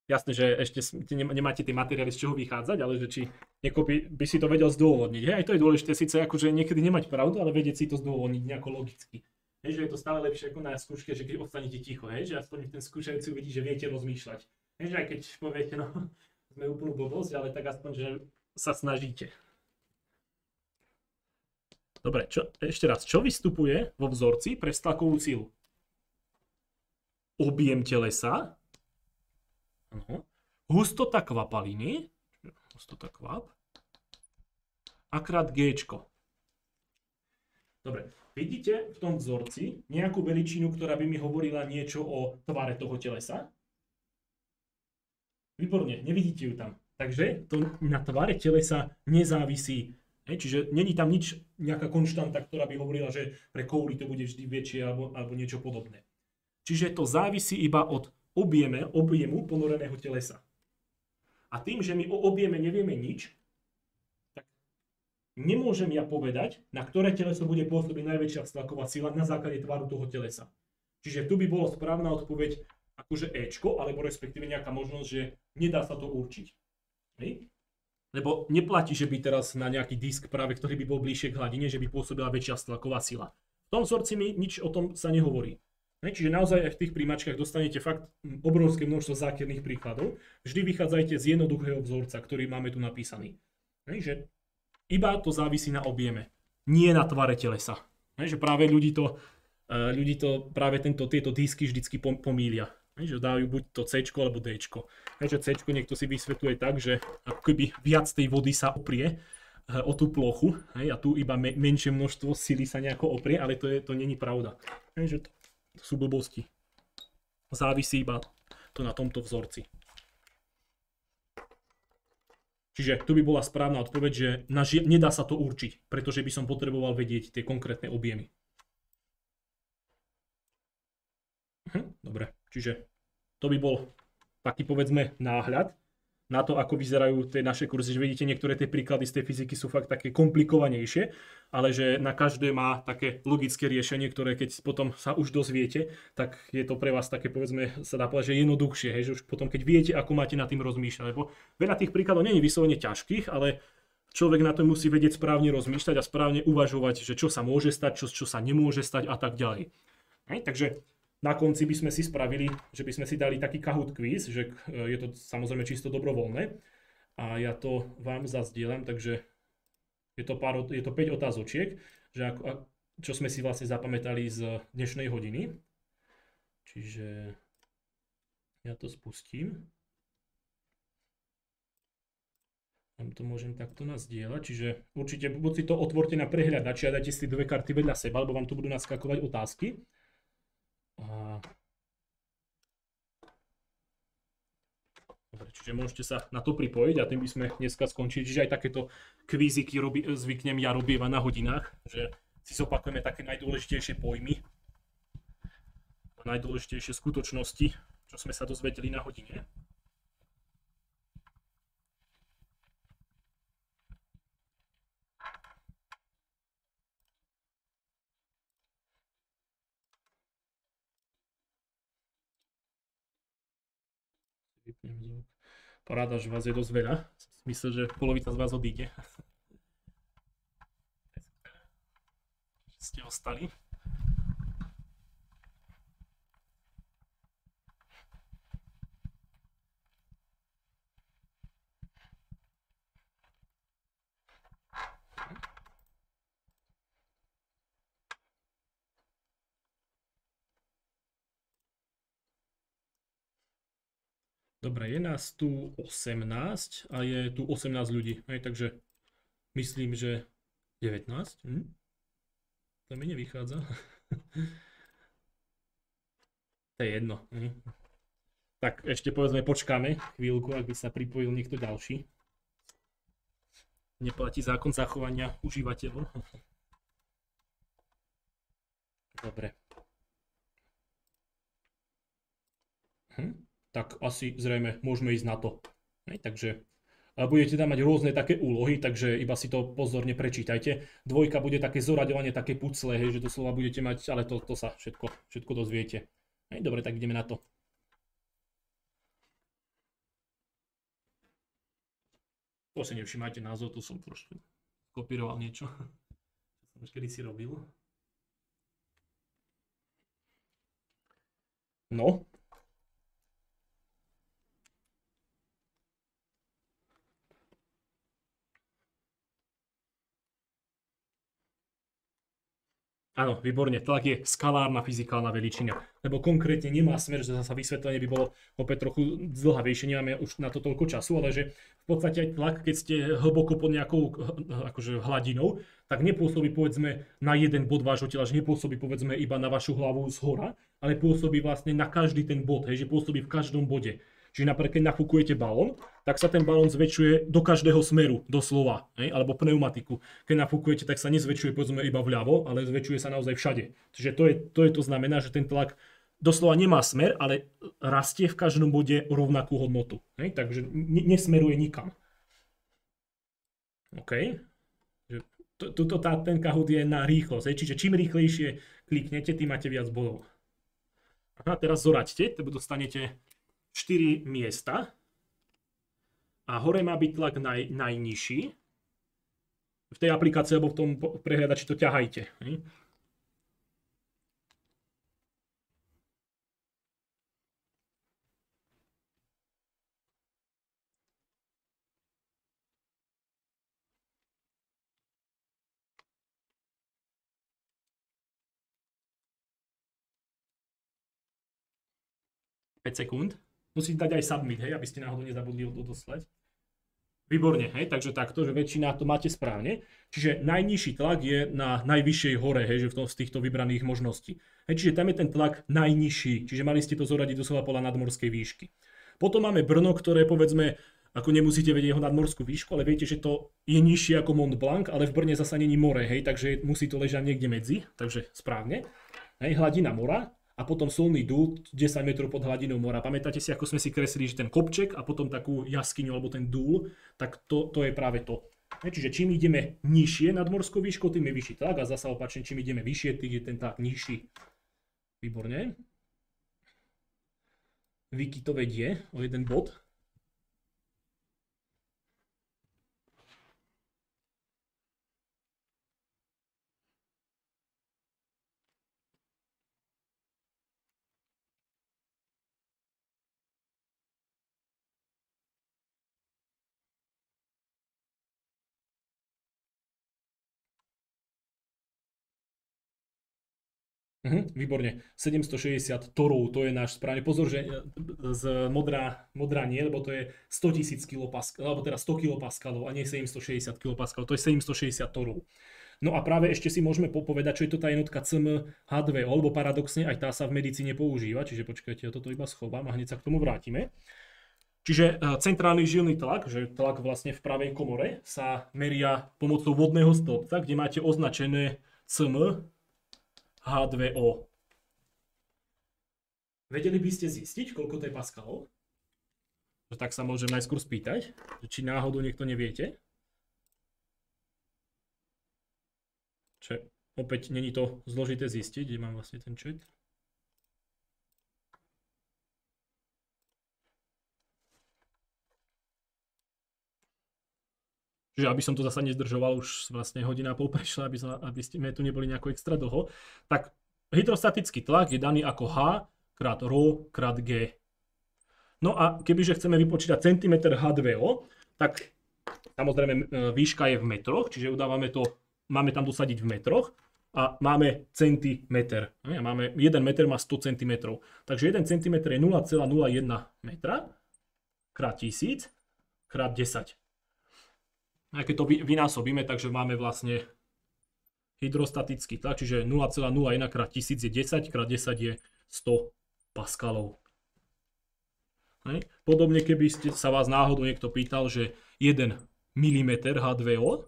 Speaker 1: Jasné, že ešte nemáte tie materiály z čoho vychádzať, ale že či niekoho by si to vedel zdôvodniť. Hej, aj to je dôležité, síce akože niekedy nemať pravdu, ale vedieť si to zdôvodniť nejako logicky. Hej, že je to stále lepšie ako na skúške, že keď ostanete ticho, hej, že aspoň ten skúšajúci uvidí, že viete rozmýšľať. Hej, že aj keď poviete, no, sme úplnú blbosť, ale tak aspoň, že sa snažíte. Dobre, ešte raz, čo vystupuje vo vzorci pre stlakovú silu? Objem telesa. Hustota kvapaliny, hustota kvap, a krát G. Dobre, vidíte v tom vzorci nejakú veličinu, ktorá by mi hovorila niečo o tvare toho telesa? Výborne, nevidíte ju tam. Takže to na tvare telesa nezávisí. Čiže není tam nič, nejaká konštanta, ktorá by hovorila, že pre kouli to bude vždy väčšie alebo niečo podobné. Čiže to závisí iba od objemu ponoreného telesa. A tým, že my o objeme nevieme nič, tak nemôžem ja povedať, na ktoré teleso bude pôsobiť najväčšia stlaková sila na základe tvaru toho telesa. Čiže tu by bolo správna odpoveď akože Ečko, alebo respektíve nejaká možnosť, že nedá sa to určiť. Hej? Lebo neplatí, že by teraz na nejaký disk práve, ktorý by bol bližšie k hladine, že by pôsobila väčšia stlaková sila. V tom vzorci mi nič o tom sa nehovorí. Čiže naozaj aj v tých príjmačkách dostanete fakt obrovské množstvo zákerných príkladov. Vždy vychádzajte z jednoduchého vzorca, ktorý máme tu napísaný. Že iba to závisí na objeme, nie na tvare telesa. Že práve ľudí to práve tieto disky vždycky pomýlia. Že dajú buď to C alebo D. Takže C niekto si vysvetľuje tak, že ako keby viac tej vody sa oprie o tú plochu, hej, a tu iba menšie množstvo sily sa nejako oprie, ale to není pravda. Hej, že to sú blbosti. Závisí iba to na tomto vzorci. Čiže tu by bola správna odpoveď, že nedá sa to určiť, pretože by som potreboval vedieť tie konkrétne objemy. Dobre, čiže to by bol taký, povedzme, náhľad na to, ako vyzerajú tie naše kurzy. Že vidíte, niektoré tie príklady z tej fyziky sú fakt také komplikovanejšie, ale že na každé má také logické riešenie, ktoré keď potom sa už dozviete, tak je to pre vás také, povedzme, sa dá povedať, že jednoduchšie, hej, že už potom keď viete, ako máte nad tým rozmýšľať, lebo veľa tých príkladov nie je vyslovene ťažkých, ale človek na to musí vedieť správne rozmýšľať a správne uvažovať, že čo sa môže stať, čo sa nemôže stať a tak ďalej. Hej, takže na konci by sme si spravili, že by sme si dali taký Kahoot quiz, že je to samozrejme čisto dobrovoľné a ja to vám zazdielam, takže je to 5 otázočiek, že čo sme si vlastne zapamätali z dnešnej hodiny. Čiže ja to spustím. Vám to môžem takto nazdieľať, čiže určite buď si to otvorte na prehľadači a dajte si 2 karty vedľa seba, lebo vám tu budú naskakovať otázky. Dobre, čiže môžete sa na to pripojiť a tým by sme dneska skončili. Čiže aj takéto kvíziky zvyknem ja robievať na hodinách, že si zopakujeme také najdôležitejšie pojmy, najdôležitejšie skutočnosti, čo sme sa dozvedeli na hodine. Vypnem zvuk. Paráda, že vás je dosť veľa. Myslím, že polovica z vás odíde. Ste ostali. Dobre, je nás tu 18 a je tu 18 ľudí, hej, takže myslím, že 19. To mi nevychádza. To je jedno. Tak ešte povedzme počkáme chvíľku, ak by sa pripojil niekto ďalší. Neplatí zákon zachovania užívateľov. Dobre. Tak asi zrejme môžeme ísť na to. Takže budete tam mať rôzne také úlohy, takže iba si to pozorne prečítajte. 2 bude také zoraďovanie, také pucle, hej, že doslova budete mať, ale to sa všetko dozviete. Dobre, tak ideme na to. To si nevšimajte názov, tu som trošku kopíroval niečo, čo som už kedysi robil. No. Áno, výborne, tlak je skalárna fyzikálna veličina, lebo konkrétne nemá smer, že zasa vysvetlenie by bolo opäť trochu zdlhavejšie, nemáme už na to toľko času, ale že v podstate aj tlak, keď ste hlboko pod nejakou akože hladinou, tak nepôsobí povedzme na jeden bod vášho tela, že nepôsobí povedzme iba na vašu hlavu z hora, ale pôsobí vlastne na každý ten bod, hej, že pôsobí v každom bode. Čiže napríklad, keď nafúkujete balón, tak sa ten balón zväčšuje do každého smeru, doslova, hej? Alebo pneumatiku. Keď nafúkujete, tak sa nezväčšuje povedzme iba vľavo, ale zväčšuje sa naozaj všade. Čiže to znamená, že ten tlak doslova nemá smer, ale rastie v každom bode rovnakú hodnotu. Hej? Takže nesmeruje nikam. OK. Ten Kahoot je na rýchlosť, hej? Čiže čím rýchlejšie kliknete, tým máte viac bodov. A teraz zoraďte, teda dostanete 4 miesta a hore má byť tlak najnižší. V tej aplikácii alebo v tom prehľadači to ťahajte. 5 sekúnd. Musíte dať aj submit, hej, aby ste náhodou nezabudli odoslať. Výborne, hej, takže takto, že väčšina to máte správne. Čiže najnižší tlak je na najvyššej hore, hej, že z týchto vybraných možností. Hej, čiže tam je ten tlak najnižší, čiže mali ste to zoradiť doslova podľa nadmorskej výšky. Potom máme Brno, ktoré povedzme, ako nemusíte vedieť jeho nadmorskú výšku, ale viete, že to je nižšie ako Mont Blanc, ale v Brne zasa není more, hej, takže musí to ležať niekde medzi, takže správne. Hej, hladina mora. A potom solný dúl 10 metrov pod hladinou mora. Pamätáte si, ako sme si kreslili, že ten kopček a potom takú jaskyňu alebo ten dúl, tak to je práve to. Čiže čím ideme nižšie nad morskou výškou, tým je vyšší tlak a zasa opačne, čím ideme vyššie, tým je ten tlak nižší. Výborne. Viki to vedie o jeden bod. Výborne. 760 torov, to je náš správne. Pozor, že z modrá nie, lebo to je 100 000 kPa, alebo teda 100 kPa a nie 760 kPa, to je 760 torov. No a práve ešte si môžeme povedať, čo je to tá jednotka CmH2O, lebo paradoxne aj tá sa v medicíne používa, čiže počkajte, ja toto iba schovám a hneď sa k tomu vrátime. Čiže centrálny žilný tlak, že tlak vlastne v pravej komore, sa meria pomocou vodného stĺpca, kde máte označené CmH2O. Vedeli by ste zistiť, koľko to je paskalov? Tak sa môžem najskôr spýtať, či náhodou niekto neviete. Čiže opäť není to zložité zistiť, kde mám vlastne ten chat. Čiže aby som to zasa nezdržoval, už vlastne hodina a pol prešla, aby sme tu neboli nejako extra dlho. Tak hydrostatický tlak je daný ako H krát ρ krát G. No a kebyže chceme vypočítať centimetr H2O, tak samozrejme výška je v metroch, čiže udávame to, máme tam dosadiť v metroch a máme centimeter. 1 meter má 100 cm. Takže 1 cm je 0,01 metra krát 1000 krát 10. A keď to vynásobíme, takže máme vlastne hydrostatický tlak, čiže 0,01 krát 1000 je 10, krát 10 je 100 paskalov. Podobne, keby sa vás náhodou niekto pýtal, že 1 mm H2O,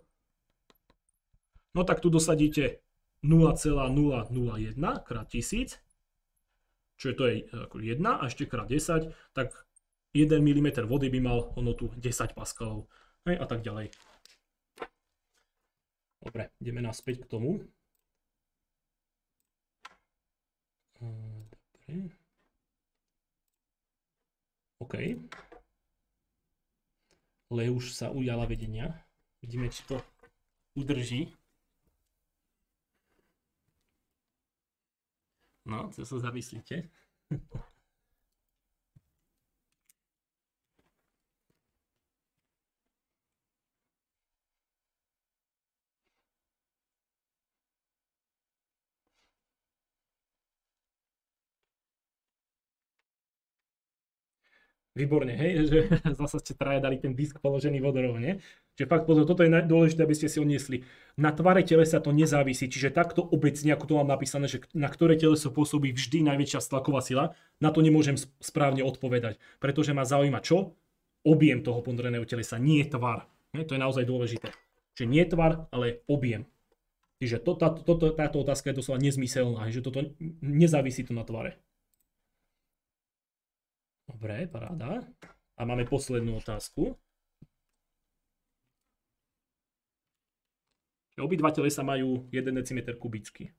Speaker 1: no tak tu dosadíte 0,001 krát 1000, čiže to je 1 a ešte krát 10, tak 1 mm vody by mal hodnotu 10 paskalov. A tak ďalej. Dobre, ideme naspäť k tomu. Dobre. OK. Leuš sa ujala vedenia. Vidíme, či to udrží. No, co sa zamyslíte? Výborne, hej, že zase ste traja dali ten disk položený vodorovne. Čiže fakt pozor, toto je dôležité, aby ste si odniesli. Na tvare telesa to nezávisí, čiže takto obecne, ako to mám napísané, že na ktoré teleso pôsobí vždy najväčšia tlaková sila, na to nemôžem správne odpovedať, pretože ma zaujíma čo? Objem toho ponoreného telesa, nie tvar. To je naozaj dôležité. Čiže nie tvar, ale objem. Čiže táto otázka je doslova nezmyselná, že toto nezávisí to na tvare. Dobre, paráda. A máme poslednú otázku. Obidva telesa majú 1 decimeter kubický.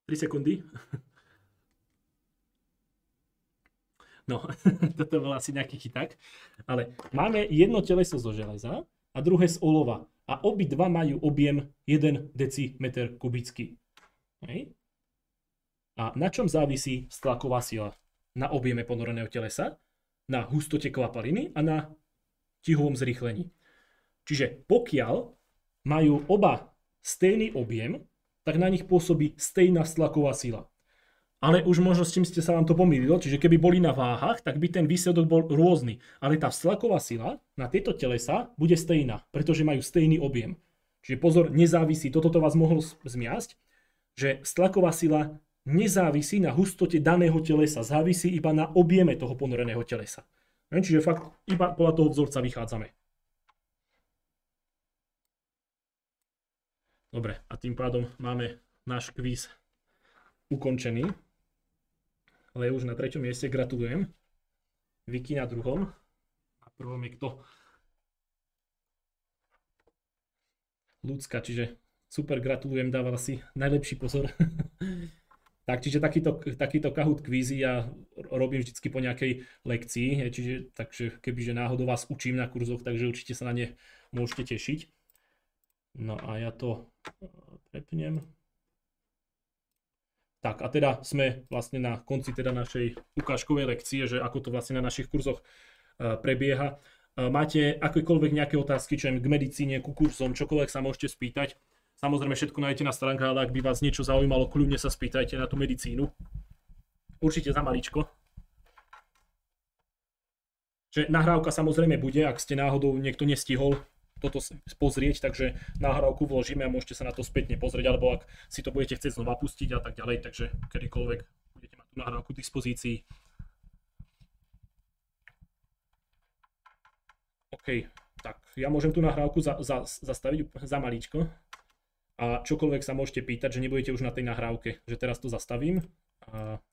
Speaker 1: Tri sekundy. No, toto bol asi nejaký chyták. Ale máme jedno teleso zo železa a druhé z olova. A obidva majú objem 1 decimeter kubický. Hej. A na čom závisí tlaková sila? Na objeme ponoreného telesa, na hustote kvapaliny a na tihovom zrýchlení. Čiže pokiaľ majú oba stejný objem, tak na nich pôsobí stejná tlaková sila. ale už možno s čím sa vám to pomýlilo, čiže keby boli na váhach, tak by ten výsledok bol rôzny. Ale tá vztlaková sila na tieto telesa bude stejná, pretože majú stejný objem. Čiže pozor, nezávisí, toto to vás mohlo zmiasť, že vztlaková sila nezávisí na hustote daného telesa, závisí iba na objeme toho ponoreného telesa. Čiže fakt iba podľa toho vzorca vychádzame. Dobre, a tým pádom máme náš kvíz ukončený. Ale už na 3. mieste, gratulujem. Vicky na 2. A 1. je kto? Ľudská, čiže super, gratulujem, dával si najlepší pozor. Tak, čiže takýto Kahoot kvízy ja robím vždycky po nejakej lekcii, takže kebyže náhodou vás učím na kurzoch, takže určite sa na ne môžete tešiť. No a ja to prepnem. Tak a teda sme vlastne na konci teda našej ukážkovej lekcie, že ako to vlastne na našich kurzoch prebieha. Máte akékoľvek nejaké otázky, čo k medicíne, ku kurzom, čokoľvek sa môžete spýtať. Samozrejme všetko nájdete na stránkach, ale ak by vás niečo zaujímalo, kľudne sa spýtajte na tú medicínu. Určite za maličko. Že nahrávka samozrejme bude, ak ste náhodou niekto nestihol toto pozrieť, takže nahrávku vložíme a môžete sa na to spätne pozrieť, alebo ak si to budete chcieť znova pustiť a tak ďalej, takže kedykoľvek budete mať tú nahrávku k dispozícii. OK, tak ja môžem tú nahrávku zastaviť za maličko a čokoľvek sa môžete pýtať, že nebudete už na tej nahrávke, že teraz to zastavím a